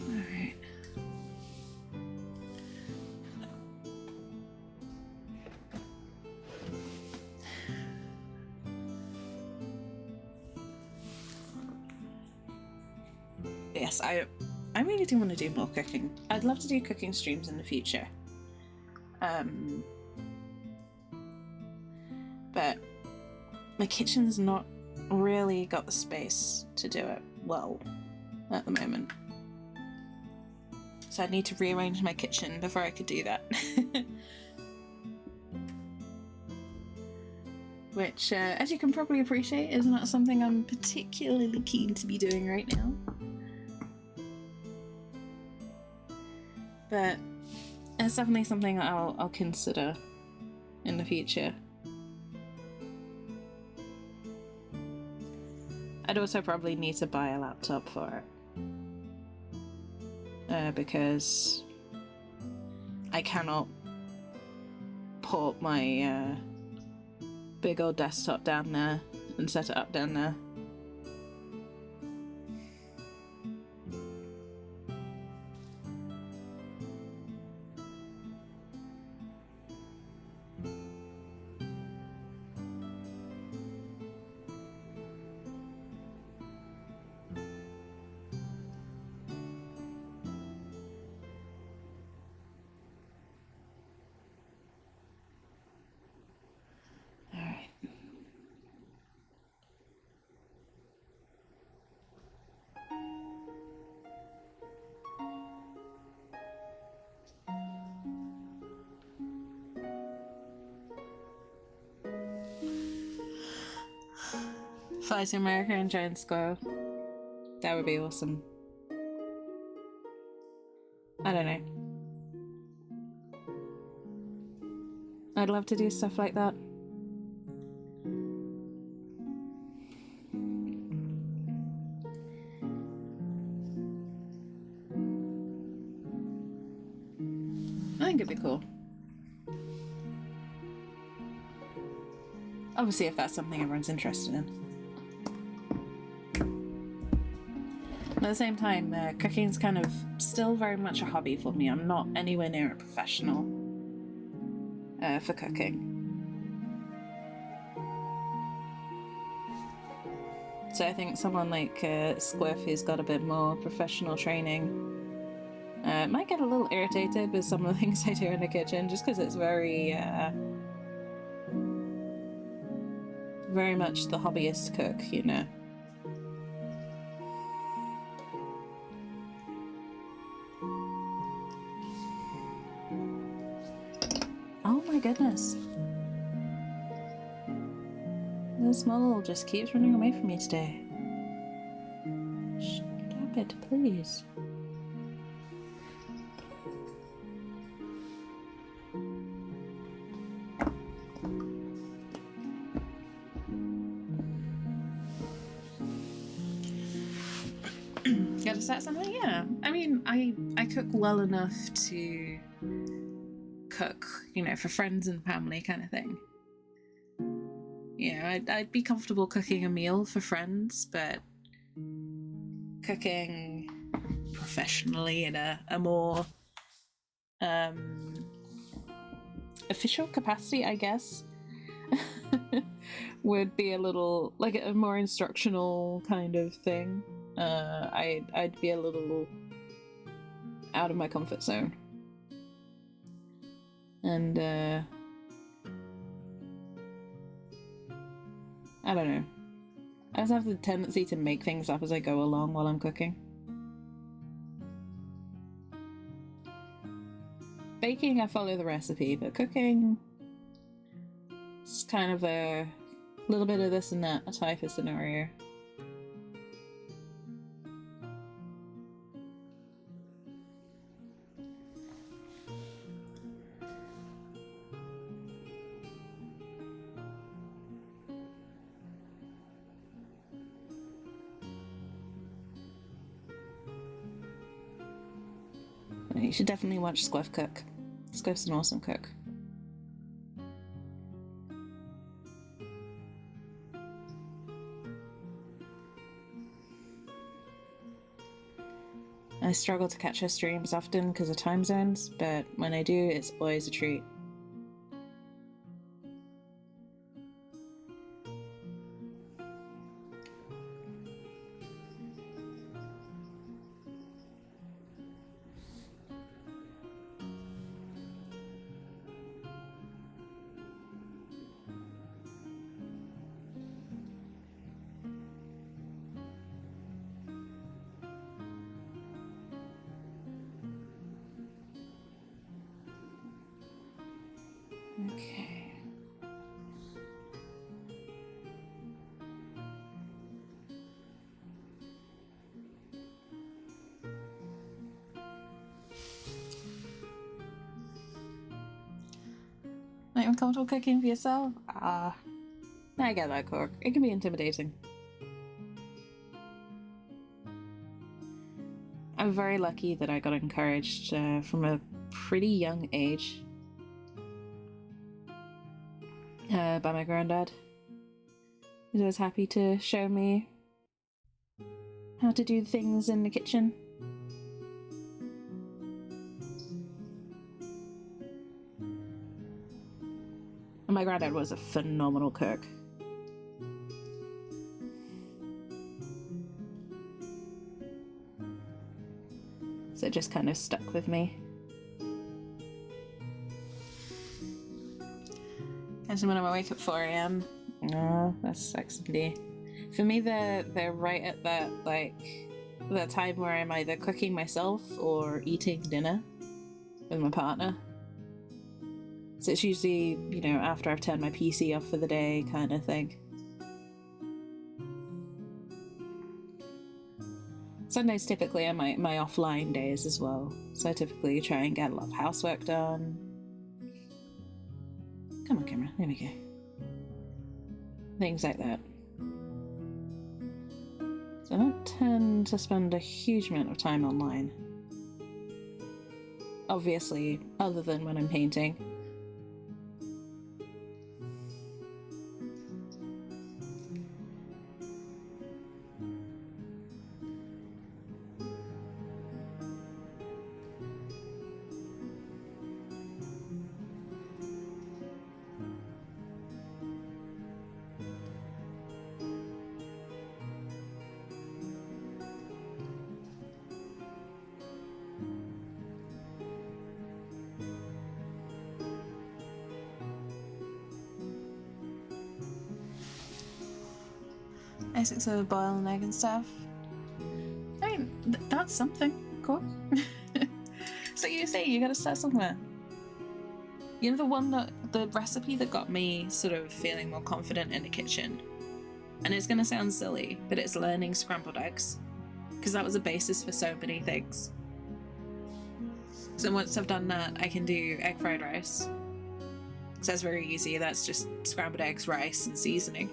Alright. Yes, I really do want to do more cooking. I'd love to do cooking streams in the future. But my kitchen's not really got the space to do it well at the moment. So I'd need to rearrange my kitchen before I could do that. Which, as you can probably appreciate, is not something I'm particularly keen to be doing right now. But it's definitely something I'll consider in the future. I'd also probably need to buy a laptop for it. Because I cannot port my big old desktop down there and set it up down there. Fly to America and Giant Squirrel. That would be awesome. I don't know. I'd love to do stuff like that. I think it'd be cool. Obviously, if that's something everyone's interested in. At the same time, cooking's kind of still very much a hobby for me. I'm not anywhere near a professional for cooking. So I think someone like Squiff, who's got a bit more professional training, might get a little irritated with some of the things I do in the kitchen, just because it's very much the hobbyist cook, you know. goodness. This model just keeps running away from me today. Stop it, please. Gotta start something? Yeah. I mean, I cook well enough to cook, you know, for friends and family kind of thing. Yeah, I'd be comfortable cooking a meal for friends, but cooking professionally in a more official capacity, I guess, would be a little like a more instructional kind of thing. I'd be a little out of my comfort zone, and I don't know. I just have the tendency to make things up as I go along while I'm cooking. Baking, I follow the recipe, but cooking, it's kind of a little bit of this and that type of scenario. You should definitely watch Squiff cook. Squiff's an awesome cook. I struggle to catch her streams often because of time zones, but when I do, it's always a treat. Okay. Are you uncomfortable cooking for yourself? I get that, Cork. It can be intimidating. I'm very lucky that I got encouraged from a pretty young age by my granddad. He was happy to show me how to do things in the kitchen. And my granddad was a phenomenal cook. So it just kind of stuck with me. And when I'm awake at 4 a.m. Oh, that sucks indeed. For me, they're right at that time where I'm either cooking myself or eating dinner with my partner. So it's usually, you know, after I've turned my PC off for the day kind of thing. Sundays typically are my offline days as well, so I typically try and get a lot of housework done. Come on, camera. There we go. Things like that. So I don't tend to spend a huge amount of time online. Obviously, other than when I'm painting. Basics of boil an egg and stuff. I mean, that's something, of course. So you say you gotta start somewhere. You know, the recipe that got me sort of feeling more confident in the kitchen, and it's gonna sound silly, but it's learning scrambled eggs, because that was a basis for so many things. So once I've done that, I can do egg fried rice. So that's very easy. That's just scrambled eggs, rice, and seasoning.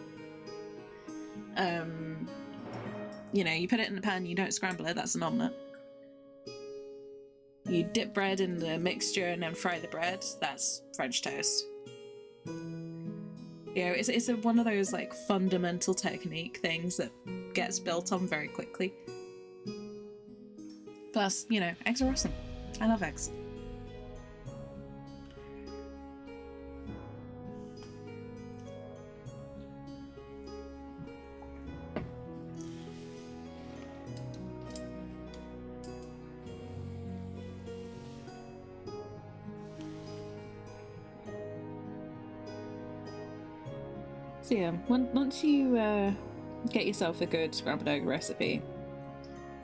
You know, you put it in the pan, you don't scramble it, that's an omelette. You dip bread in the mixture and then fry the bread, that's French toast. You know, it's one of those like fundamental technique things that gets built on very quickly. Plus, you know, eggs are awesome. I love eggs. So yeah, once you get yourself a good scrambled egg recipe,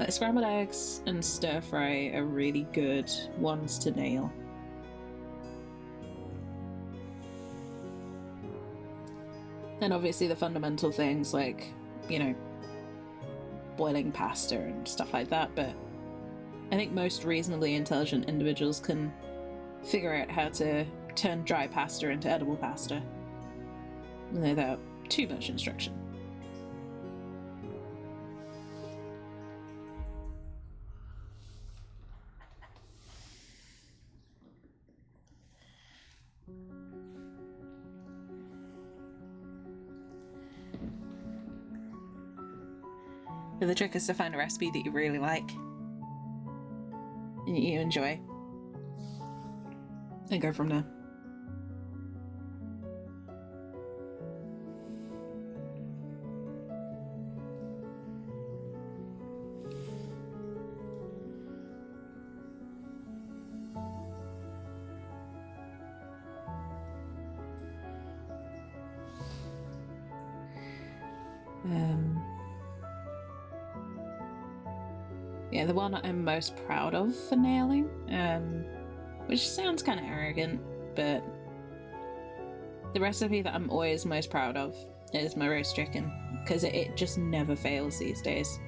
like scrambled eggs and stir fry are really good ones to nail. And obviously the fundamental things like, you know, boiling pasta and stuff like that, but I think most reasonably intelligent individuals can figure out how to turn dry pasta into edible pasta without too much instruction. But the trick is to find a recipe that you really like and you enjoy, and go from there. Yeah, the one I'm most proud of for nailing, which sounds kind of arrogant, but the recipe that I'm always most proud of is my roast chicken, because it just never fails these days.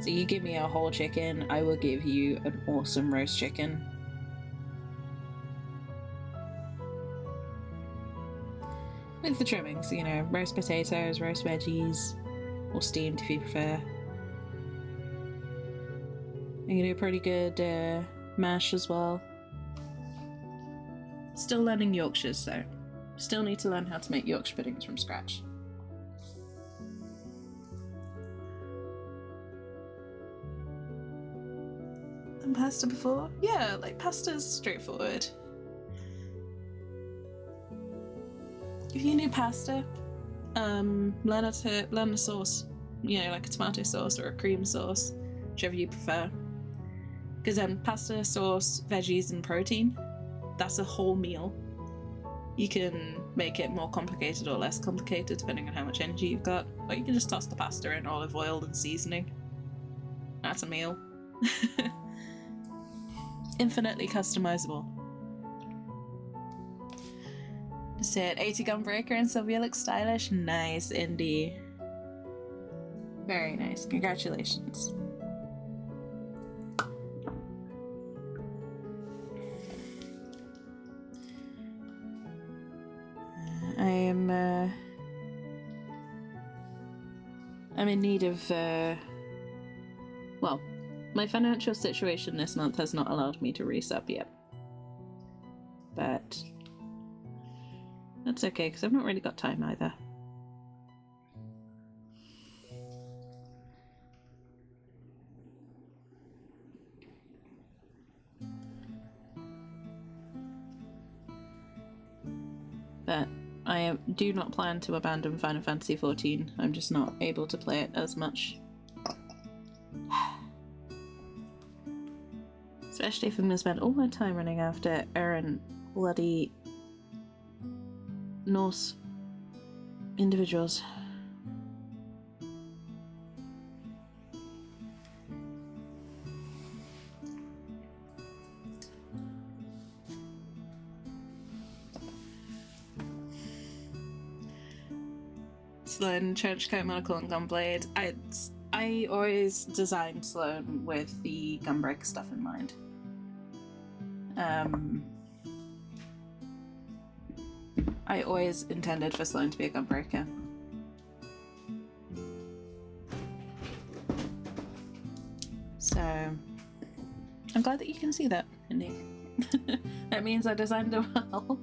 So you give me a whole chicken, I will give you an awesome roast chicken. With the trimmings, you know, roast potatoes, roast veggies, or steamed if you prefer. I'm gonna do a pretty good mash as well. Still learning Yorkshires though. Still need to learn how to make Yorkshire puddings from scratch. And pasta before? Yeah, like pasta's straightforward. If you do pasta, learn a sauce. You know, like a tomato sauce or a cream sauce, whichever you prefer. Because pasta, sauce, veggies, and protein, that's a whole meal. You can make it more complicated or less complicated depending on how much energy you've got. Or you can just toss the pasta in olive oil and seasoning. That's a meal. Infinitely customizable. Just hit 80 gun breaker and Sylvia looks stylish. Nice, Indy. Very nice. Congratulations. I'm in need of, well, my financial situation this month has not allowed me to resub yet. But that's okay, because I've not really got time either. But I do not plan to abandon Final Fantasy XIV. I'm just not able to play it as much. Especially if I'm going to spend all my time running after errant bloody Norse individuals. Sloan, Trenchcoat, Monocle, and Gunblade. I always designed Sloan with the Gunbreaker stuff in mind. I always intended for Sloan to be a Gunbreaker. So, I'm glad that you can see that, Indy. That means I designed it well.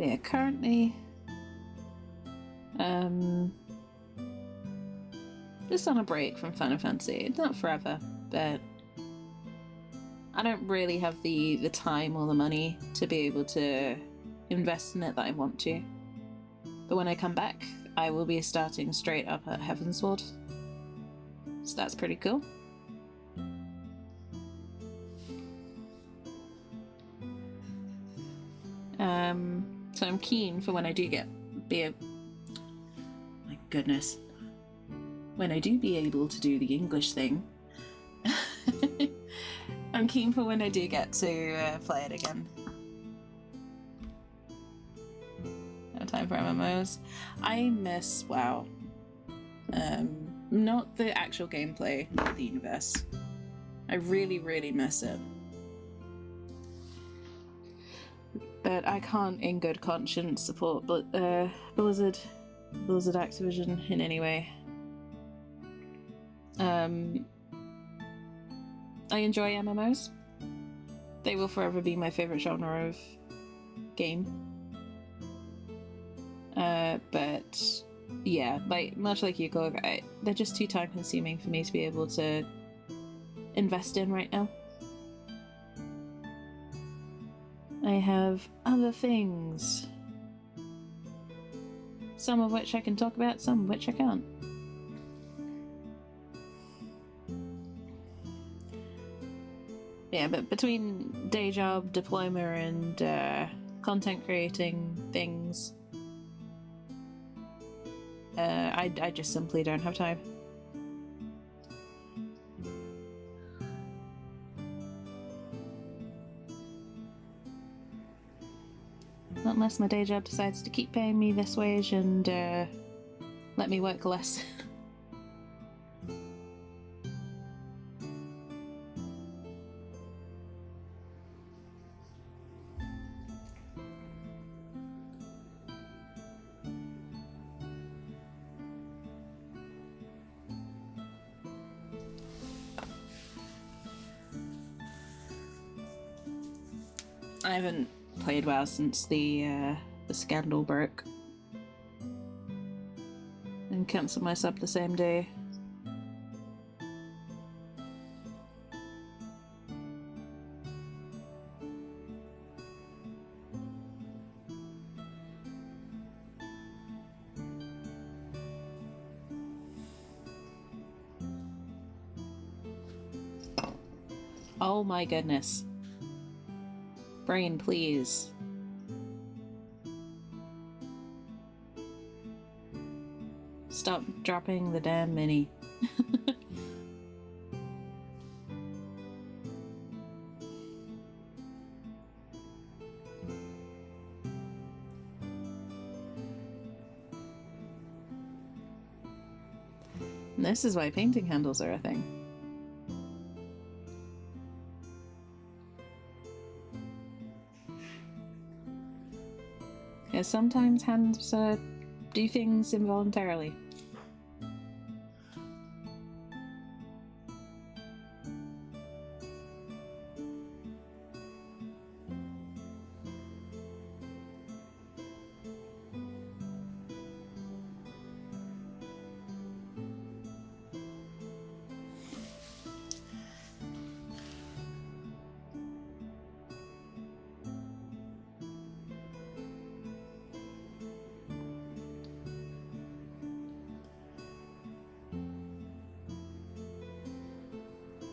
Yeah, currently just on a break from Final Fantasy. It's not forever, but I don't really have the time or the money to be able to invest in it that I want to. But when I come back, I will be starting straight up at Heavensward. So that's pretty cool. So I'm keen for when I do my goodness. When I do be able to do the English thing, I'm keen for when I do get to play it again. No time for MMOs. I miss WoW. Not the actual gameplay, but the universe. I really, really miss it. But I can't in good conscience support Blizzard Activision in any way. I enjoy MMOs. They will forever be my favourite genre of game. But yeah, much like you, Gog, they're just too time consuming for me to be able to invest in right now. I have other things. Some of which I can talk about, some of which I can't. Yeah, but between day job, diploma, and content creating things, I just simply don't have time. Not unless my day job decides to keep paying me this wage and let me work less. I haven't played WoW since the scandal broke and cancelled my sub the same day. Oh my goodness. Brain, please. Stop dropping the damn mini. And this is why painting handles are a thing. Yeah, sometimes hands do things involuntarily.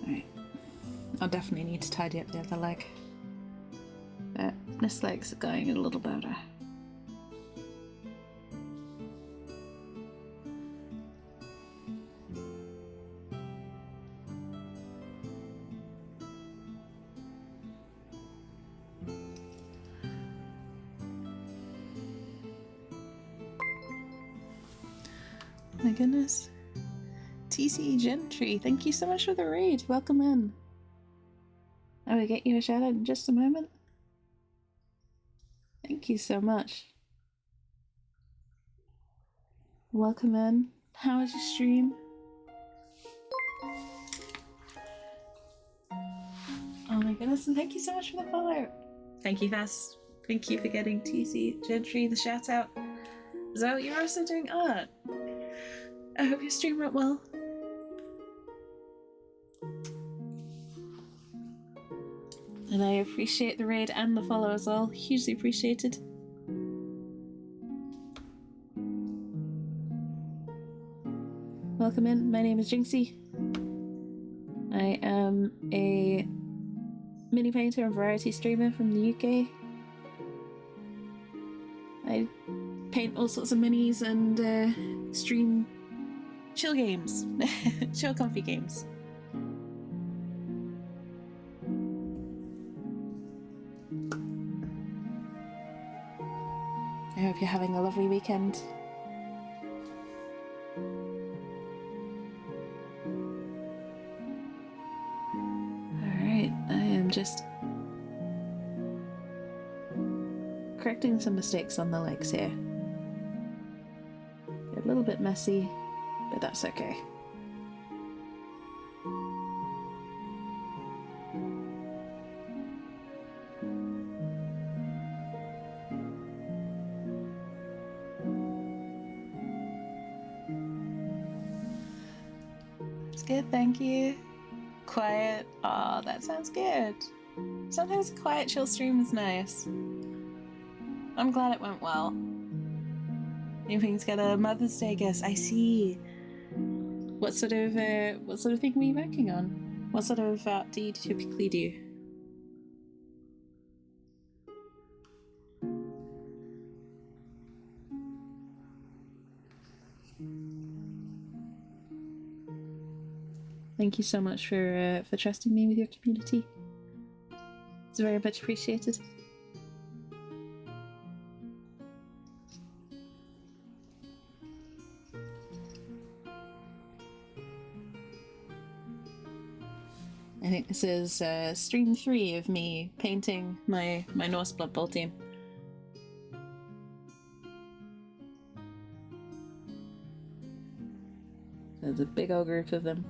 Right. I'll definitely need to tidy up the other leg. But this leg's going a little better. My goodness. TC Gentry, thank you so much for the raid. Welcome in. I will get you a shout out in just a moment. Thank you so much. Welcome in. How was your stream? Oh my goodness, and thank you so much for the follow. Thank you, Vass. Thank you for getting TC Gentry the shout out. Zoe, you're also doing art. I hope your stream went well. And I appreciate the raid and the follow as well. Hugely appreciated. Welcome in. My name is Jinxie. I am a mini painter and variety streamer from the UK. I paint all sorts of minis and stream chill games. Chill comfy games. I hope you're having a lovely weekend. Alright, I am just correcting some mistakes on the legs here. They're a little bit messy, but that's okay. It's good, thank you. Quiet. Oh, that sounds good. Sometimes a quiet, chill stream is nice. I'm glad it went well. Hoping to get a Mother's Day gift. I see. What sort of thing were you working on? What sort of art do you typically do? Thank you so much for trusting me with your community. It's very much appreciated. I think this is stream 3 of me painting my Norse Blood Bowl team. There's a big old group of them.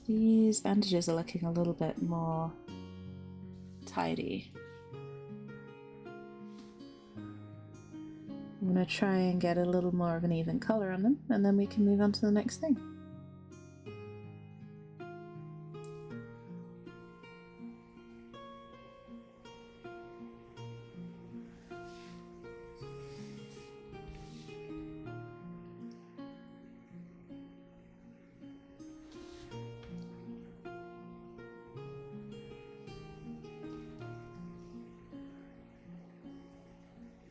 These bandages are looking a little bit more tidy. I'm going to try and get a little more of an even color on them, and then we can move on to the next thing.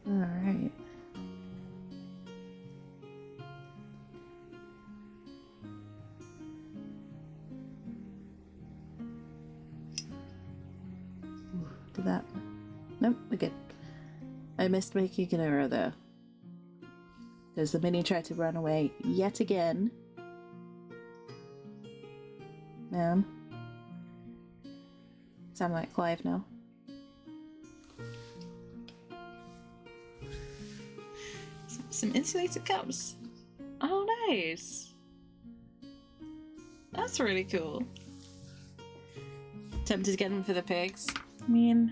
Alright. Did that? Nope, we're good. I missed making an error there. Because the mini tried to run away yet again. Ma'am. Sound like Clive now. Some insulated cups. Oh, nice. That's really cool. Tempted to get them for the pigs. I mean,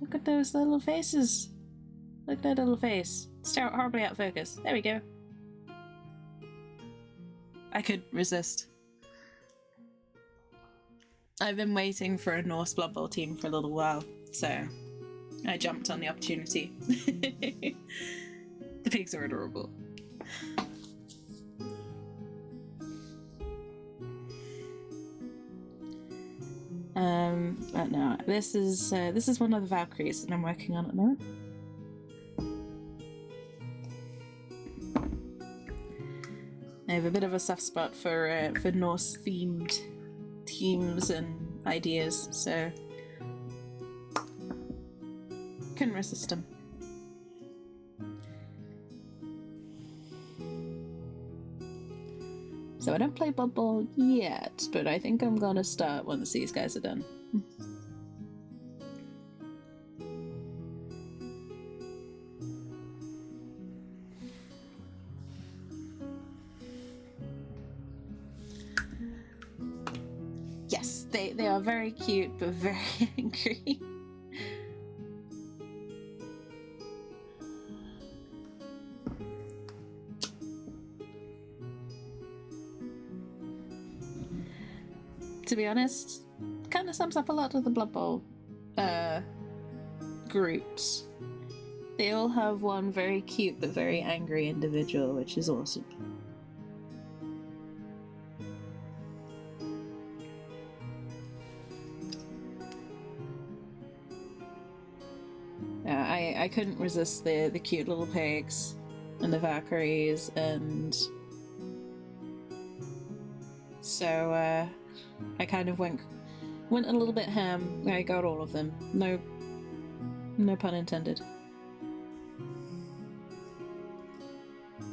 look at those little faces. Look at that little face. Stare horribly out of focus. There we go. I could resist. I've been waiting for a Norse Blood Bowl team for a little while, so I jumped on the opportunity. The pigs are adorable. But no, this is one of the Valkyries that I'm working on at the moment. I have a bit of a soft spot for Norse themed teams and ideas, so couldn't resist them. So I don't play Blood Bowl yet, but I think I'm gonna start once these guys are done. Yes, they are very cute, but very angry. To be honest, kind of sums up a lot of the Blood Bowl groups. They all have one very cute but very angry individual, which is awesome. I couldn't resist the cute little pigs and the Valkyries, and so I kind of went a little bit ham. I got all of them. No pun intended.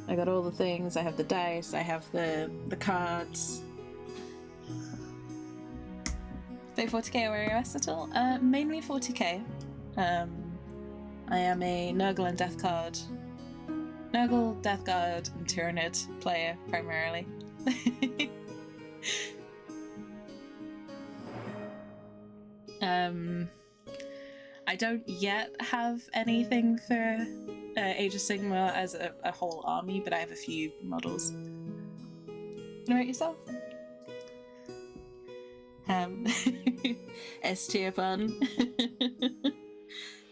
I got all the things. I have the dice. I have the cards. Play 40k or AOS at all? Mainly 40k. I am a Nurgle and Death Guard, and Tyrannid player primarily. I don't yet have anything for Age of Sigmar as a whole army, but I have a few models. What about yourself? S tier pun.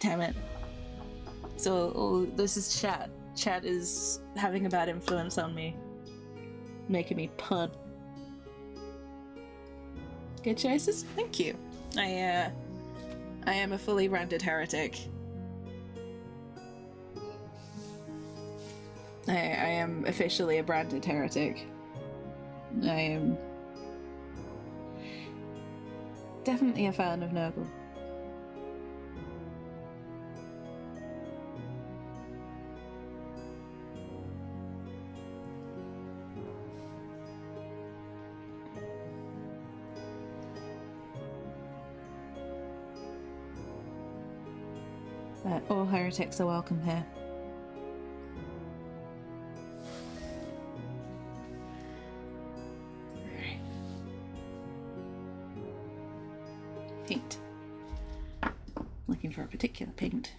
Damn it. So, this is chat. Chat is having a bad influence on me. Making me pun. Good choices? Thank you. I am a fully branded heretic. I am officially a branded heretic. I am definitely a fan of Nurgle. But all heretics are welcome here. Alright. Paint. Looking for a particular paint.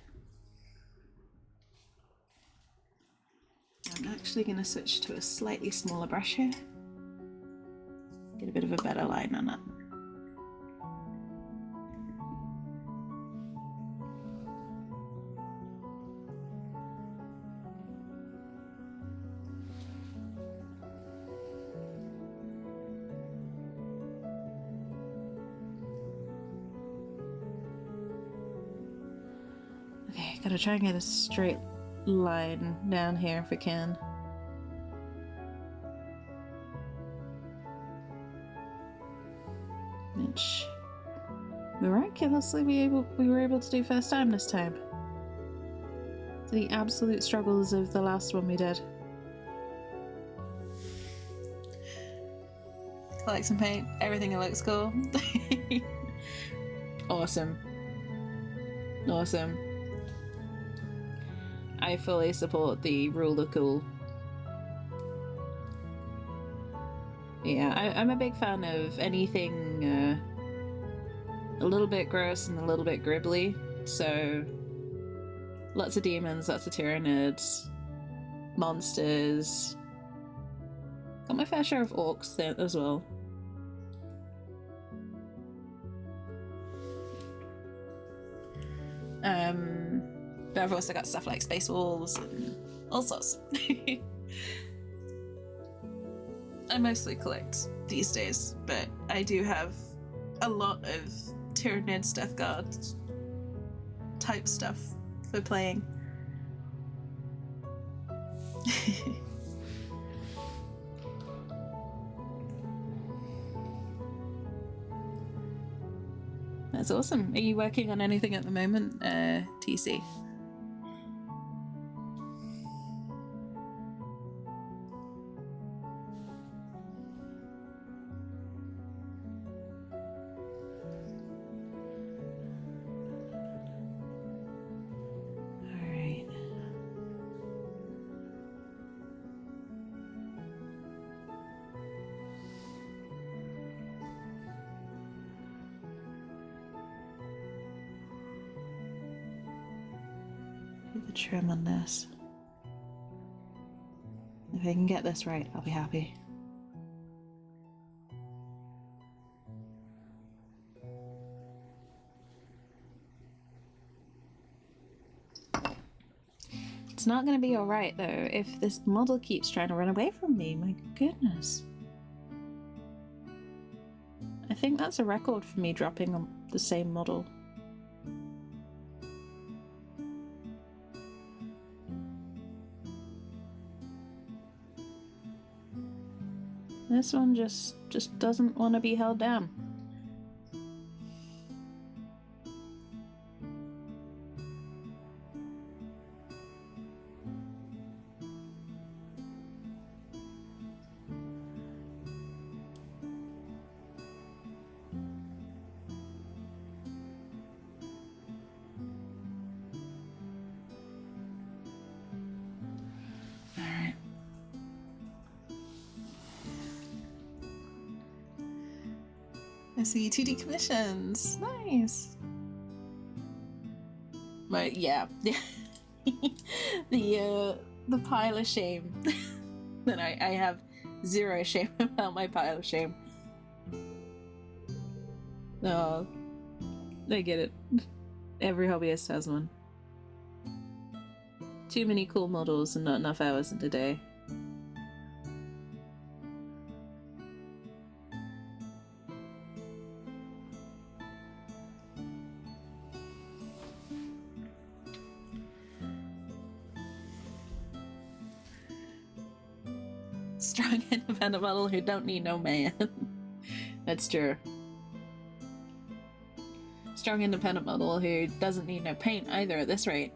I'm actually going to switch to a slightly smaller brush here. Get a bit of a better line on it. Okay, gotta try and get a straight line down here if we can. Which miraculously we were able to do first time this time. The absolute struggles of the last one we did. Collect some paint, everything looks cool. Awesome. Awesome. I fully support the rule of cool. Yeah, I'm a big fan of anything a little bit gross and a little bit gribbly, so Lots of demons, lots of Tyranids, monsters. Got my fair share of orcs there as well. But I've also got stuff like Space Wolves and all sorts. I mostly collect these days, but I do have a lot of Tyranids, Death Guard type stuff for playing. That's awesome. Are you working on anything at the moment, TC? The trim on this. If I can get this right, I'll be happy. It's not going to be alright though if this model keeps trying to run away from me. My goodness. I think that's a record for me dropping on the same model. This one just doesn't want to be held down. I see 2D commissions. Nice. But yeah, the pile of shame. That I have zero shame about my pile of shame. Oh, I get it. Every hobbyist has one. Too many cool models and not enough hours in the day. Strong independent model who don't need no man. That's true. Strong independent model who doesn't need no paint either at this rate.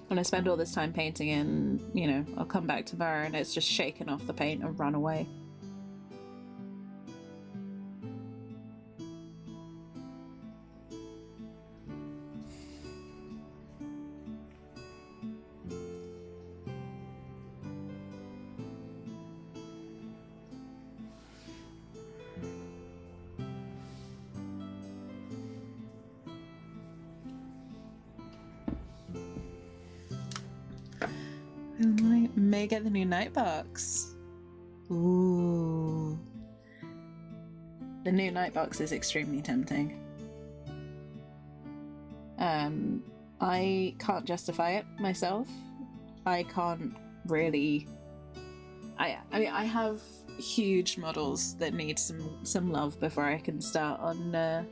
When I spend all this time painting and, you know, I'll come back tomorrow and it's just shaken off the paint and run away. I may get the new night box. Ooh. The new night box is extremely tempting. I can't justify it myself. I can't really... I mean, I have huge models that need some love before I can start on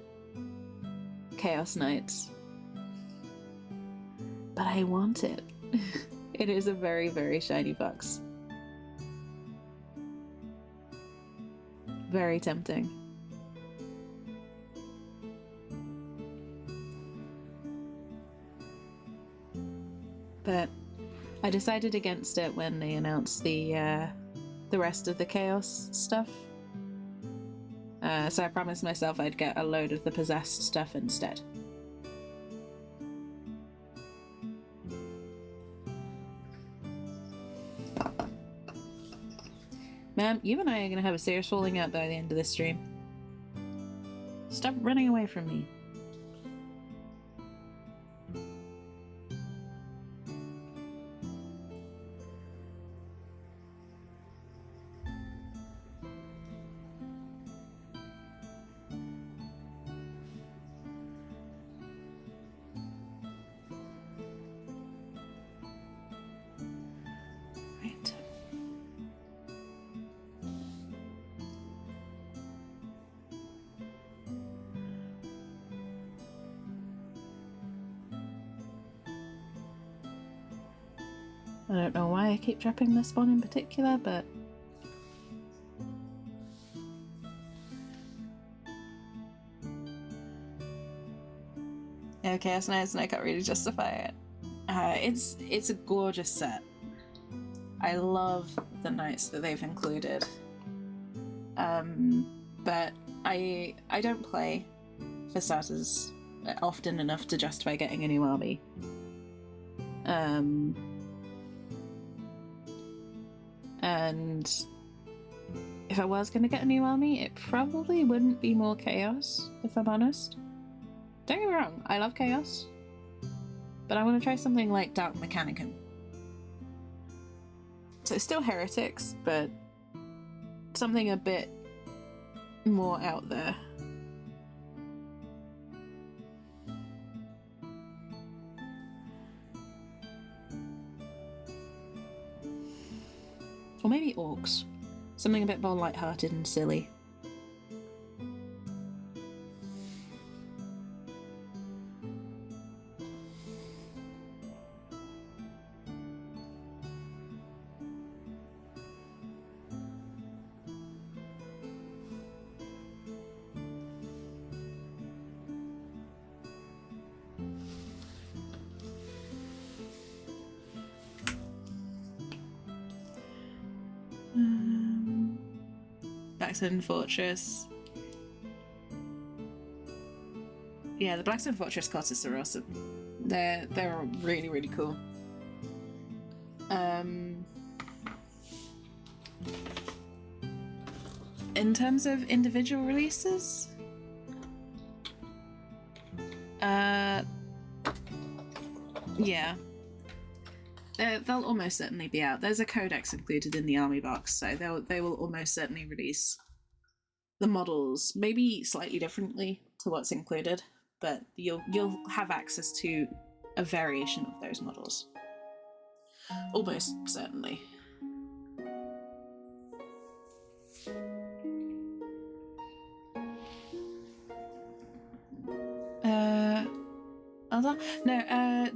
Chaos Knights. But I want it. It is a very, very shiny box. Very tempting. But I decided against it when they announced the rest of the Chaos stuff. So I promised myself I'd get a load of the possessed stuff instead. Ma'am, you and I are gonna have a serious falling out by the end of this stream. Stop running away from me. Right. I don't know why I keep dropping this one in particular, but yeah, Chaos Knights, and I can't really justify it. It's a gorgeous set. I love the knights that they've included. But I don't play, for starters, often enough to justify getting a new army. And if I was going to get a new army, it probably wouldn't be more Chaos, if I'm honest. Don't get me wrong, I love Chaos, but I want to try something like Dark Mechanicum. So still Heretics, but something a bit more out there. Or maybe Orcs. Something a bit more light-hearted and silly. Blackstone Fortress. Yeah, the Blackstone Fortress costs are awesome. They're really, really cool. In terms of individual releases, yeah. They'll almost certainly be out. There's a codex included in the army box, so they will almost certainly release the models, maybe slightly differently to what's included, but you'll have access to a variation of those models. Almost certainly.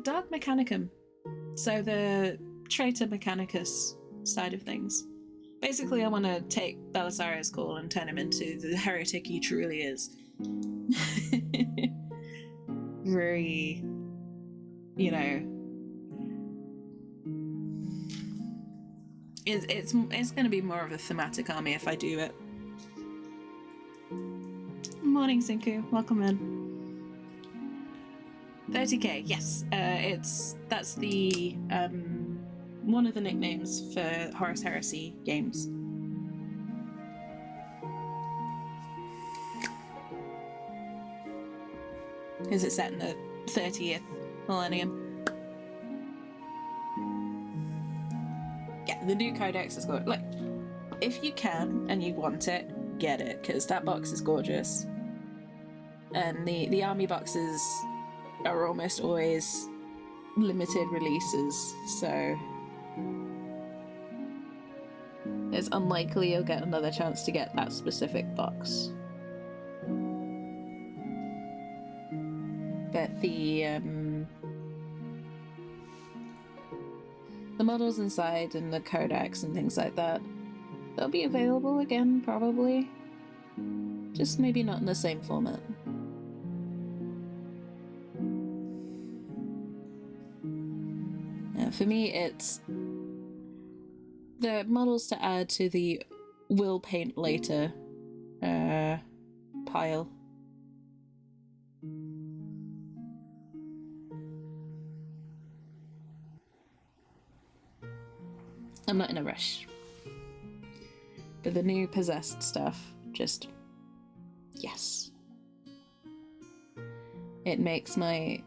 Dark Mechanicum. So the Traitor Mechanicus side of things. Basically, I want to take Belisario's call and turn him into the heretic he truly is. Very, it's going to be more of a thematic army if I do it. Morning, Sinku. Welcome in. 30k, yes. That's the one of the nicknames for Horus Heresy games. Is it set in the 30th millennium? Yeah, the new codex is good. Like, if you can and you want it, get it, because that box is gorgeous. And the army boxes are almost always limited releases, so it's unlikely you'll get another chance to get that specific box. But the models inside and the codex and things like that, they'll be available again, probably. Just maybe not in the same format. For me, it's the models to add to the will paint later pile. I'm not in a rush. But the new possessed stuff, just yes. It makes my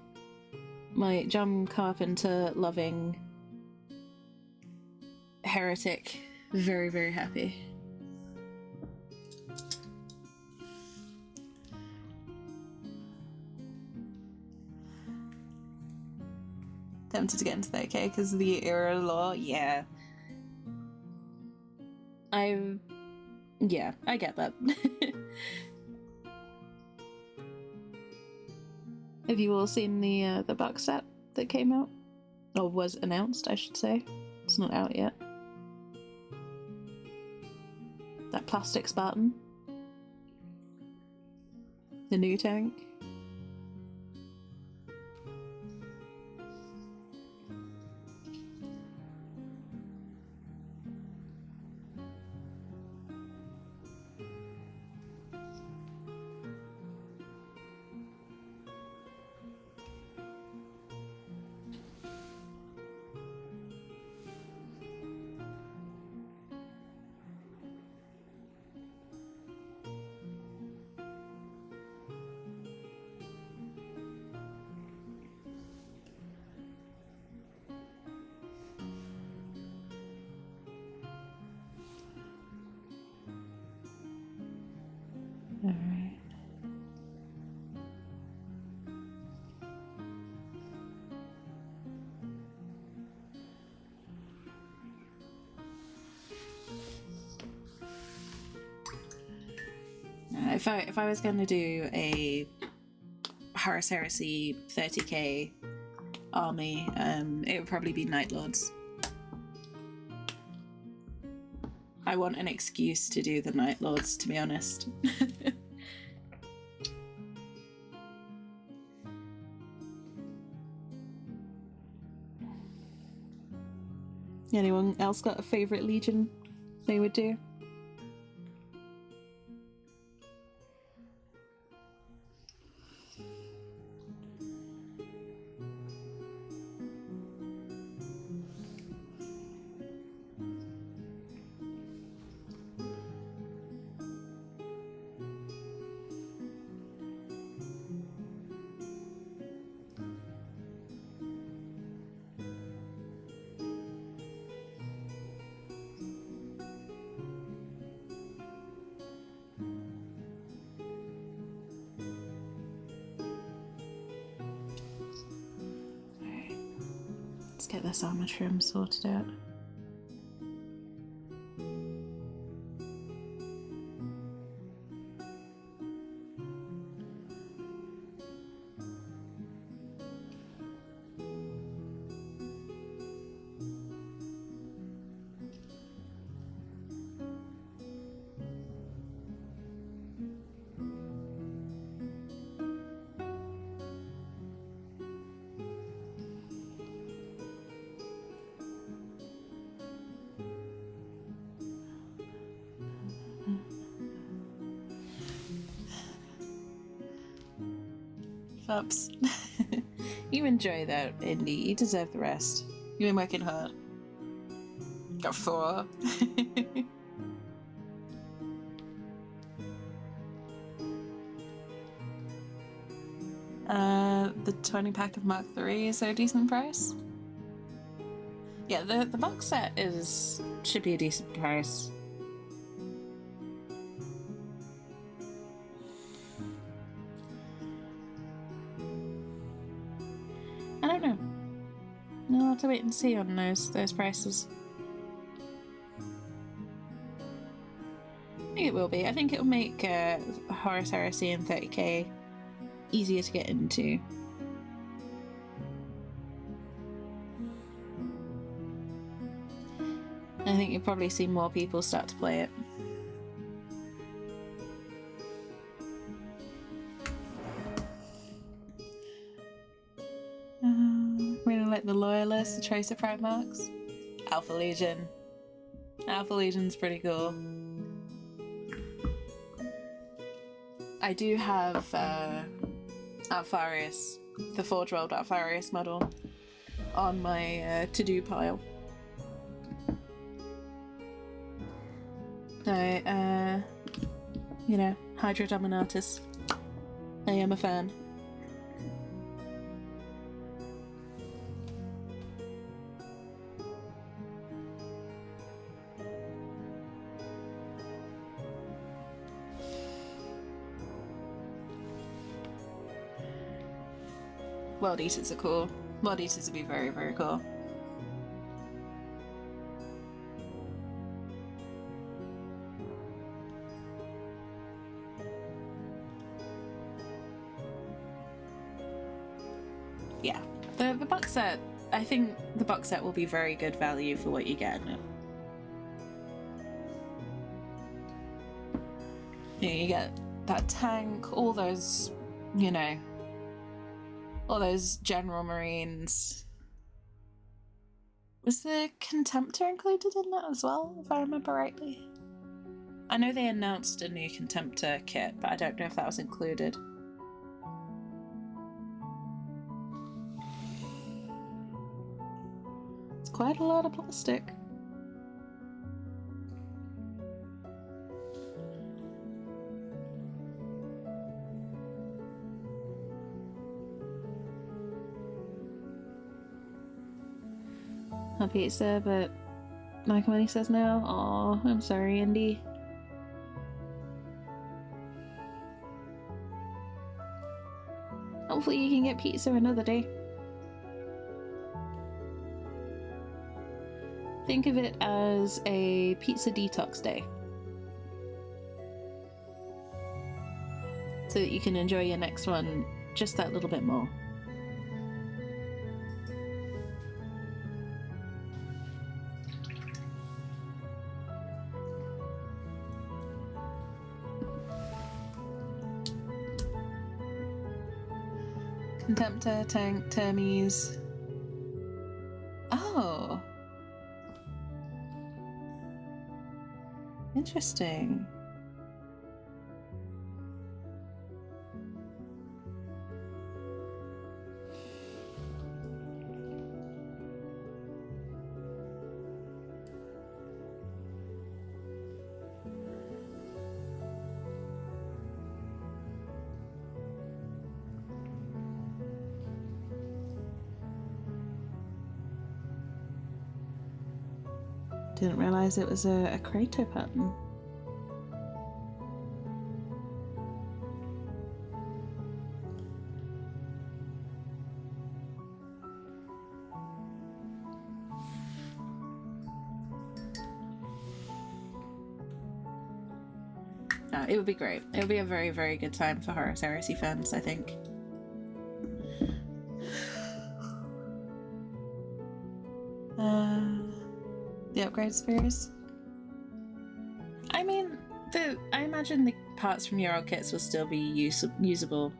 John Carpenter loving heretic very, very happy. Tempted to get into that, okay, because of the era law, yeah. I get that. Have you all seen the box set that came out? Or was announced, I should say. It's not out yet. That plastic Spartan. The new tank. Alright. If I was going to do a Horus Heresy 30k army, it would probably be Night Lords. I want an excuse to do the Night Lords, to be honest. Anyone else got a favourite legion they would do? Let's get this armor trim sorted out. Ups. You enjoy that, Indy. You deserve the rest. You've been working hard. Got 4. The 20 pack of Mark III is a decent price. Yeah, the box set should be a decent price. I don't know. I'll have to wait and see on those prices. I think it will be. I think it'll make Horus Heresy and 30k easier to get into. I think you'll probably see more people start to play it. Really like the Loyalists, the Tracer Primarchs. Alpha Legion. Alpha Legion's pretty cool. I do have Alpharius, the Forge-rolled Alpharius model, on my to-do pile. No, you know, Hydra Dominatus. I am a fan. World Eaters are cool. World Eaters would be very, very cool. Yeah, the box set, I think the box set will be very good value for what you get in it. Yeah, you get that tank, all those, you know, all those General Marines. Was the Contemptor included in that as well, if I remember rightly? I know they announced a new Contemptor kit, but I don't know if that was included. It's quite a lot of plastic. A pizza, but like when he says no. Aw, I'm sorry, Indy. Hopefully you can get pizza another day. Think of it as a pizza detox day. So that you can enjoy your next one just that little bit more. Contemptor, Tank, Termes. Oh. Interesting. Didn't realize it was a Kratos pattern. It would be great. It would be a very, very good time for Horus Heresy fans, I think. The upgrade spheres. I mean, I imagine the parts from your old kits will still be usable.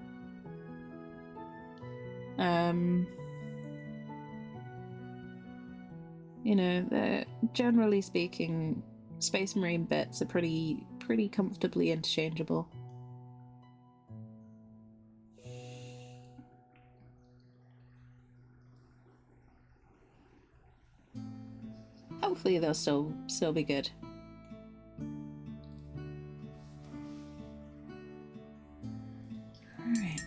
You know, generally speaking, Space Marine bits are pretty comfortably interchangeable. Hopefully they'll still be good. Alright.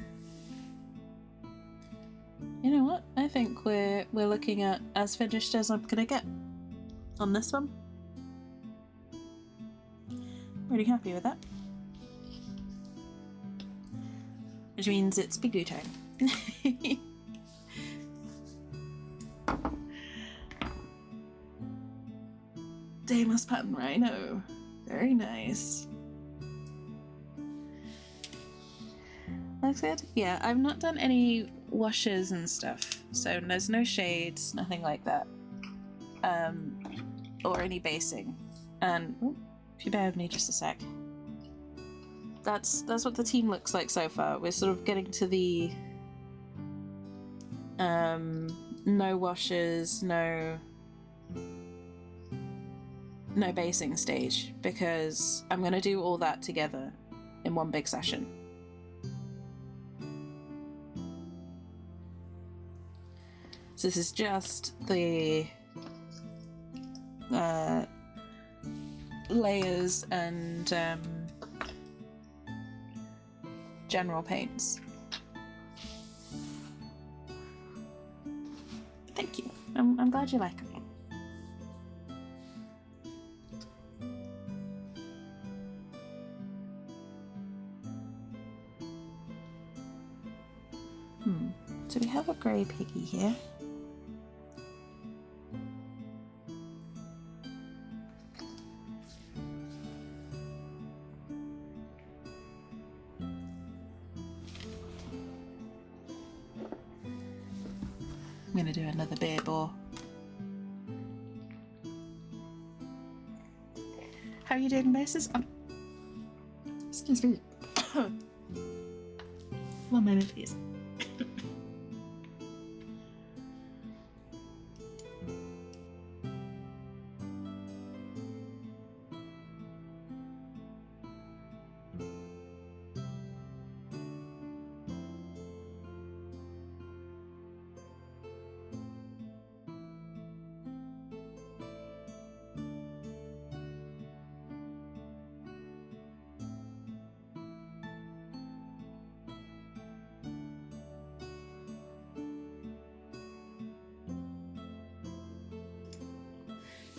You know what? I think we're looking at as finished as I'm gonna get on this one. Really happy with that. Which means it's Bigoo time. Deimos pattern rhino. Very nice. Looks good? Yeah, I've not done any washes and stuff, so there's no shades, nothing like that. Or any basing. And if you bear with me just a sec. That's what the team looks like so far. We're sort of getting to the no washes, no basing stage, because I'm going to do all that together in one big session. So this is just the layers and general paints. Thank you. I'm glad you like it. So we have a grey piggy here. I'm gonna do another beer boar. How are you doing, bases? Excuse me. One moment, please.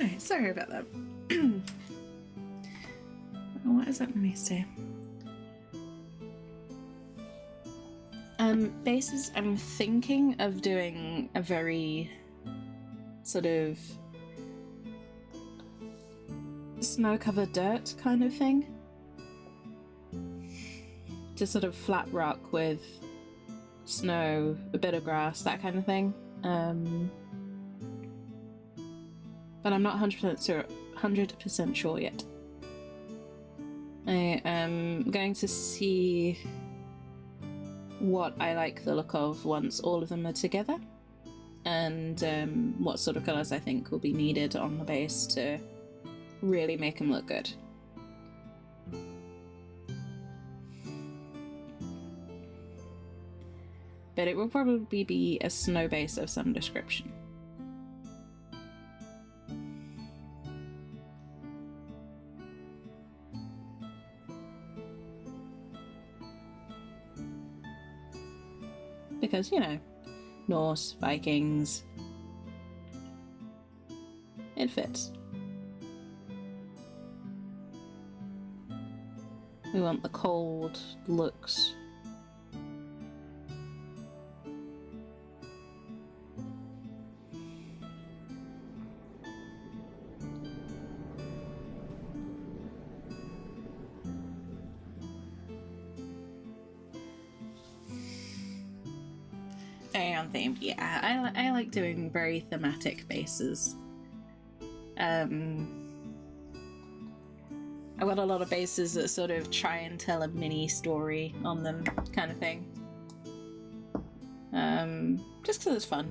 Alright, sorry about that. What is that when we say? Bases, I'm thinking of doing a very sort of snow-covered dirt kind of thing. Just sort of flat rock with snow, a bit of grass, that kind of thing. But I'm not 100% sure yet. I am going to see what I like the look of once all of them are together, and what sort of colours I think will be needed on the base to really make them look good. But it will probably be a snow base of some description. Because, you know, Norse, Vikings, it fits. We want the cold looks. Very on theme. Yeah, I like doing very thematic bases. I've got a lot of bases that sort of try and tell a mini story on them, kind of thing. Just because it's fun.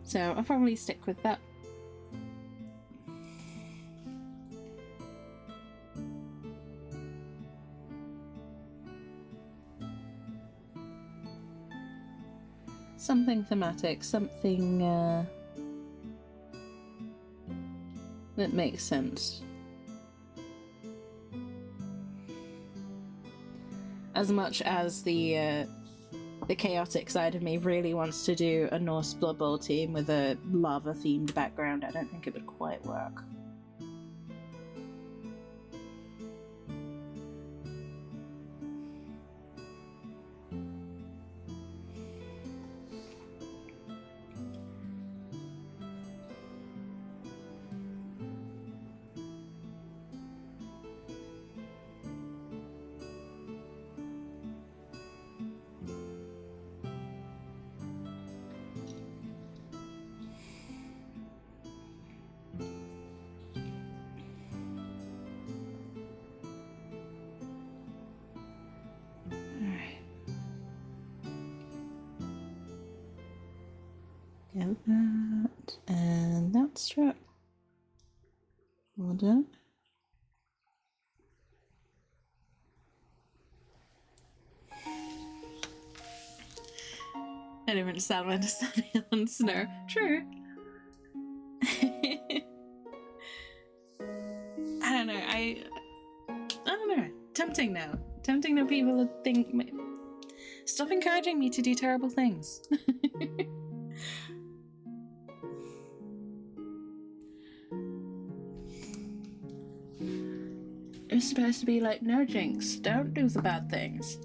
So I'll probably stick with that. Something thematic, something that makes sense. As much as the chaotic side of me really wants to do a Norse Blood Bowl team with a lava-themed background, I don't think it would quite work. Get that, and that strap. Well done. I don't understand when to stand on snow. True. I don't know. I don't know. Tempting now. Tempting now. People think. Stop encouraging me to do terrible things. It's supposed to be like, no, Jinx, don't do the bad things.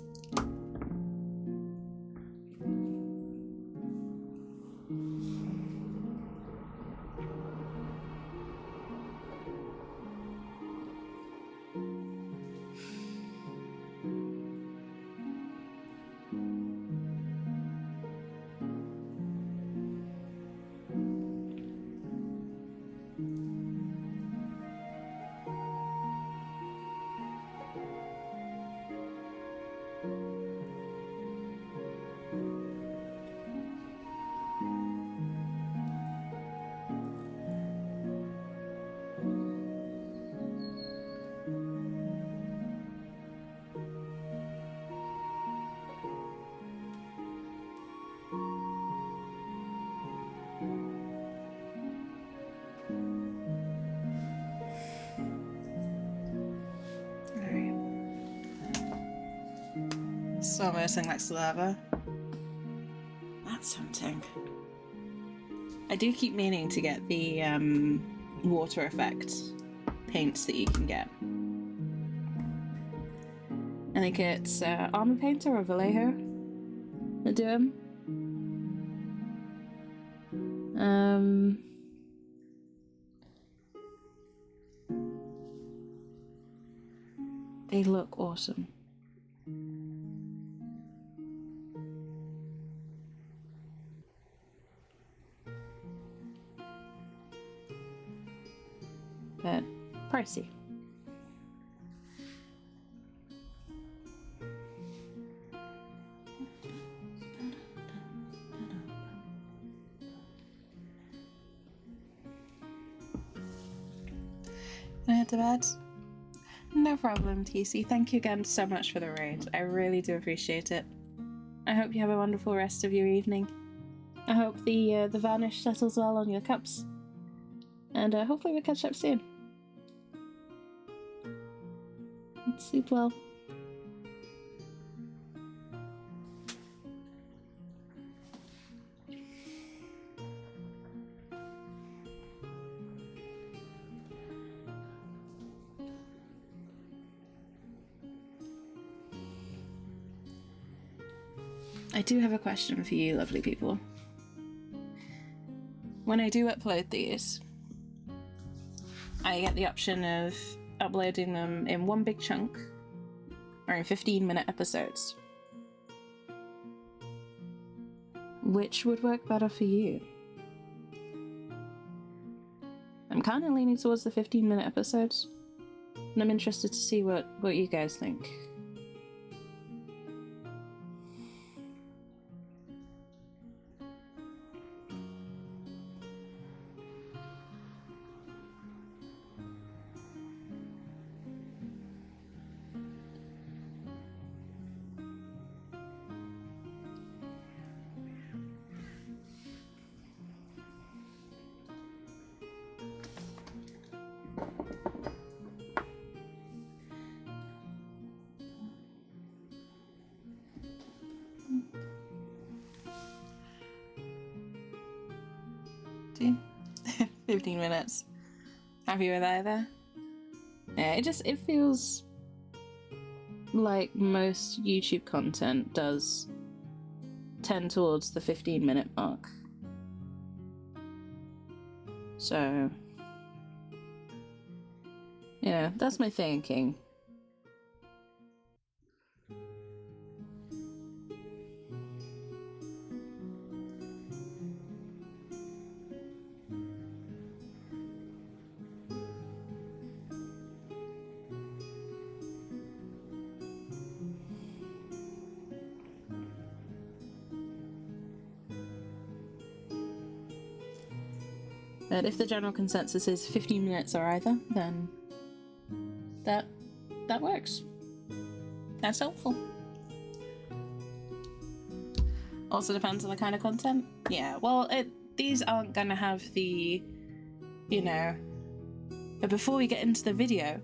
Slow motion next to lava. That's tempting. I do keep meaning to get the water effect paints that you can get. I think it's Armor Painter or Vallejo that do them. They look awesome. But pricey. Can I head to bed? No problem, TC. Thank you again so much for the raid. I really do appreciate it. I hope you have a wonderful rest of your evening. I hope the varnish settles well on your cups. And hopefully we'll catch up soon. Sleep well. I do have a question for you, lovely people. When I do upload these, I get the option of uploading them in one big chunk or in 15-minute episodes. Which would work better for you? I'm kind of leaning towards the 15-minute episodes, and I'm interested to see what you guys think. See? 15 minutes. Happy with either? Yeah, it feels like most YouTube content does tend towards the 15-minute mark. So, yeah, that's my thinking. But if the general consensus is 15 minutes or either, then that works. That's helpful. Also depends on the kind of content. Yeah, well, these aren't gonna have the, you know... But before we get into the video,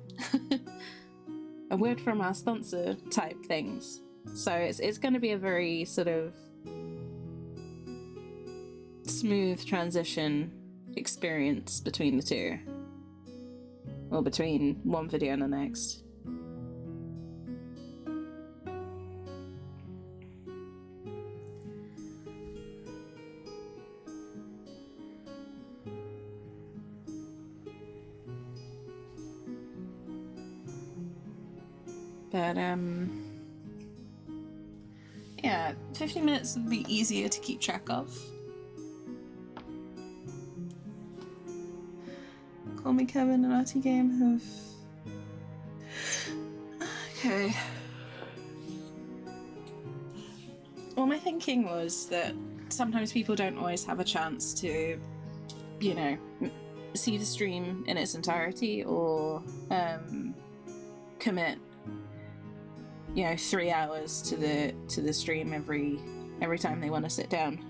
a word from our sponsor type things. So it's going to be a very sort of smooth transition experience between the two. Or between one video and the next. But, yeah, 15 minutes would be easier to keep track of. Call Me Kevin and Artie Game have... Okay. Well, my thinking was that sometimes people don't always have a chance to, you know, see the stream in its entirety or, commit, you know, 3 hours to the stream every time they want to sit down.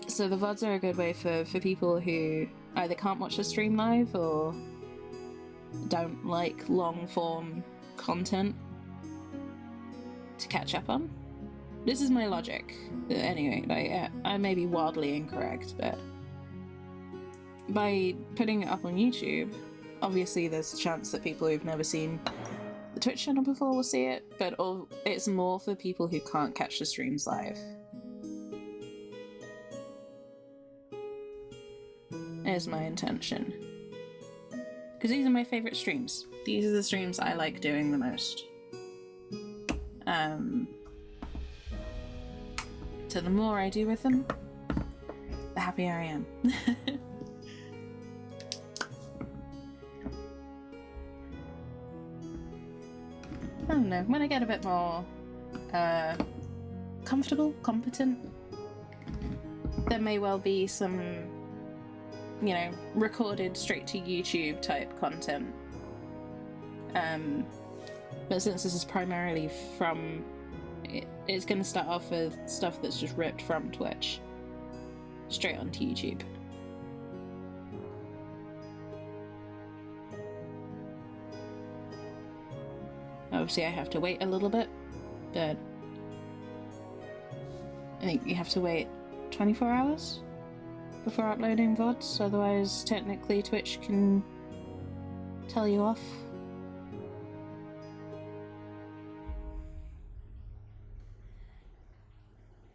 So the VODs are a good way for people who either can't watch the stream live or don't like long form content to catch up on. This is my logic. Anyway, like, I may be wildly incorrect, but by putting it up on YouTube, obviously there's a chance that people who've never seen the Twitch channel before will see it, but it's more for people who can't catch the streams live. Is my intention. Because these are my favourite streams. These are the streams I like doing the most. So the more I do with them, the happier I am. I don't know, when I get a bit more comfortable, competent, there may well be some, you know, recorded straight to YouTube type content. But since this is primarily from, it's going to start off with stuff that's just ripped from Twitch straight onto YouTube. Obviously I have to wait a little bit, but I think you have to wait 24 hours before uploading VODs, otherwise technically Twitch can tell you off.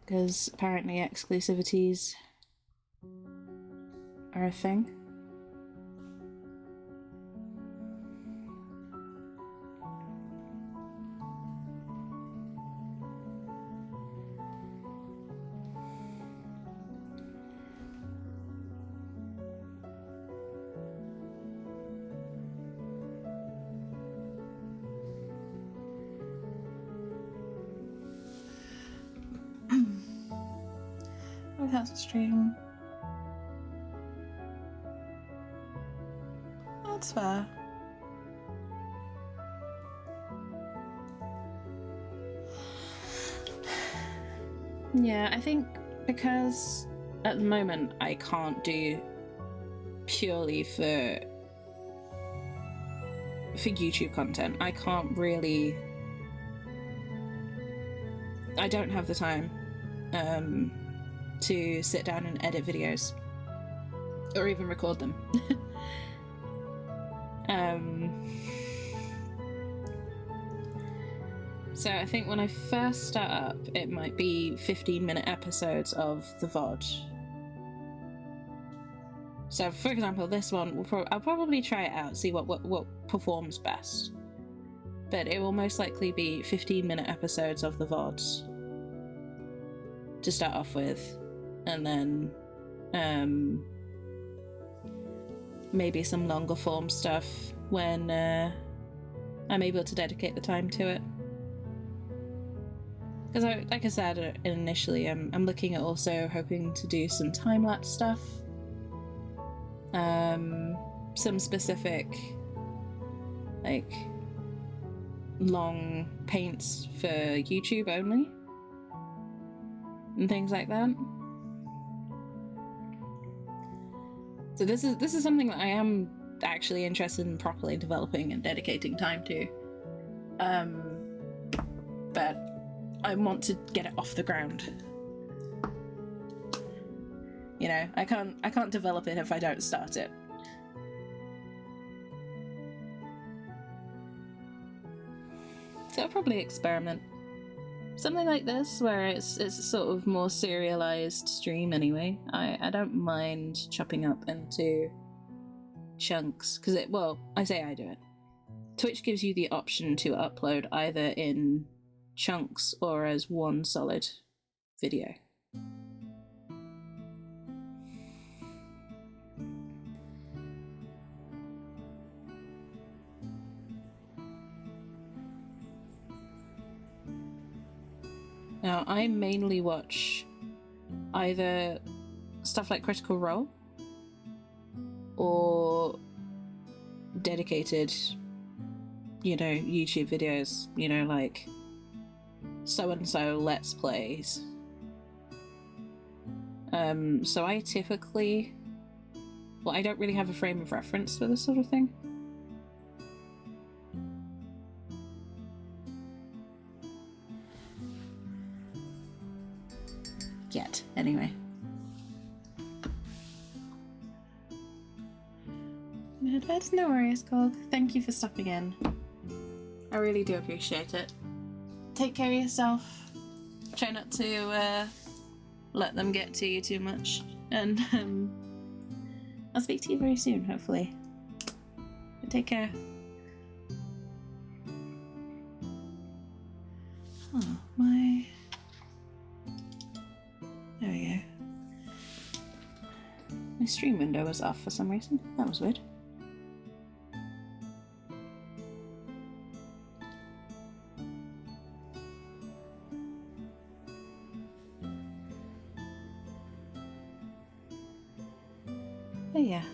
Because apparently exclusivities are a thing. Oh, that's a stream. That's fair. Yeah, I think because at the moment I can't do purely for YouTube content. I can't really... I don't have the time to sit down and edit videos or even record them. So I think when I first start up, it might be 15-minute episodes of the VOD. So for example, this one, I'll probably try it out, see what performs best. But it will most likely be 15-minute episodes of the VODs to start off with, and then maybe some longer form stuff when I'm able to dedicate the time to it. Because like I said initially, I'm looking at also hoping to do some time-lapse stuff. Some specific, like, long paints for YouTube only. and things like that. So this is something that I am actually interested in properly developing and dedicating time to. But I want to get it off the ground. You know, I can't develop it if I don't start it. So I'll probably experiment. Something like this, where it's a sort of more serialized stream anyway. I don't mind chopping up into chunks, because I say I do it. Twitch gives you the option to upload either in chunks or as one solid video. Now, I mainly watch either stuff like Critical Role or dedicated, YouTube videos, like so-and-so Let's Plays. So I typically... I don't really have a frame of reference for this sort of thing. Yet, anyway. But no worries, Gog. Thank you for stopping in. I really do appreciate it. Take care of yourself. Try not to let them get to you too much. And I'll speak to you very soon, hopefully. But take care. Oh, my... There we go. My stream window was off for some reason. That was weird. But yeah.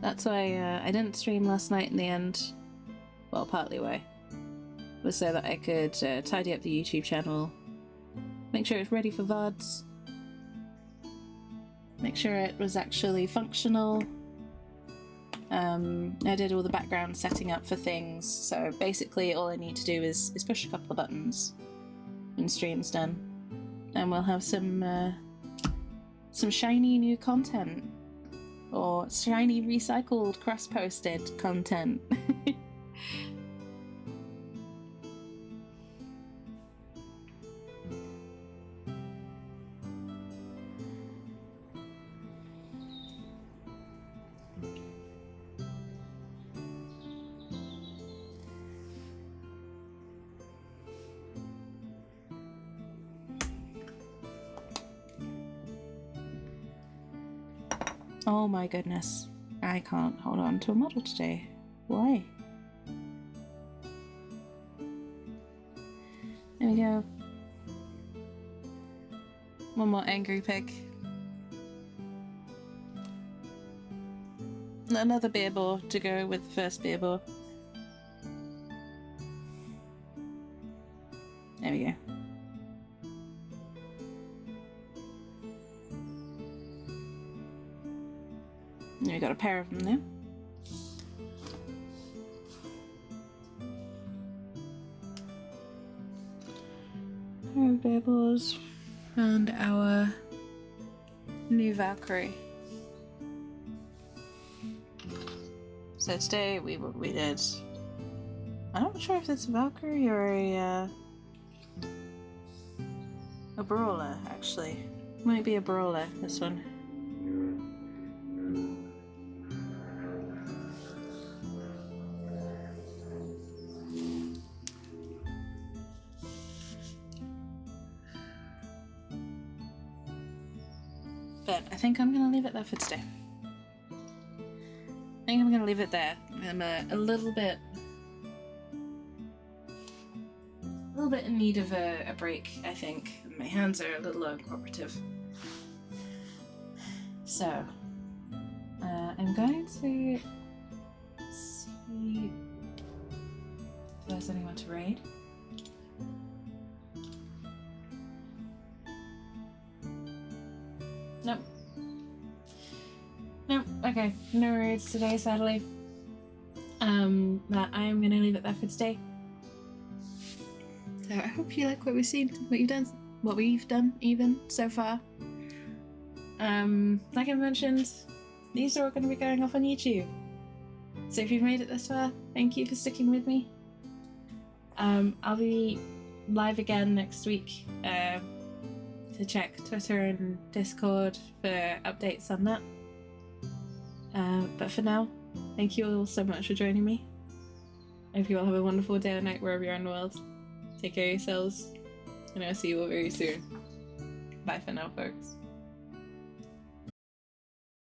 That's why I didn't stream last night in the end. Well, partly why. Was so that I could tidy up the YouTube channel, make sure it's ready for VODs, make sure it was actually functional. I did all the background setting up for things, so basically all I need to do is push a couple of buttons and stream's done. And we'll have some shiny new content, or shiny recycled cross-posted content. Oh my goodness, I can't hold on to a model today. Why? There we go. One more angry pig. Another beer boar to go with the first beer boar. There we go. We got a pair of them there. Pair of bearboars and our new Valkyrie. So today we did. I'm not sure if it's a Valkyrie or a brawler. Actually, might be a brawler. This one. But I think I'm going to leave it there for today. I think I'm going to leave it there. I'm a little bit in need of a break, I think. My hands are a little uncooperative. So, I'm going to see if there's anyone to raid. Nope. Nope. Okay. No raids today, sadly. But I am gonna leave it there for today. So I hope you like what we've seen, what we've done even so far. Like I mentioned, these are all going to be going off on YouTube. So if you've made it this far, thank you for sticking with me. I'll be live again next week to check Twitter and Discord for updates on that. But for now, thank you all so much for joining me. I hope you all have a wonderful day or night wherever you're in the world. Take care of yourselves, and I'll see you all very soon. Bye for now, folks.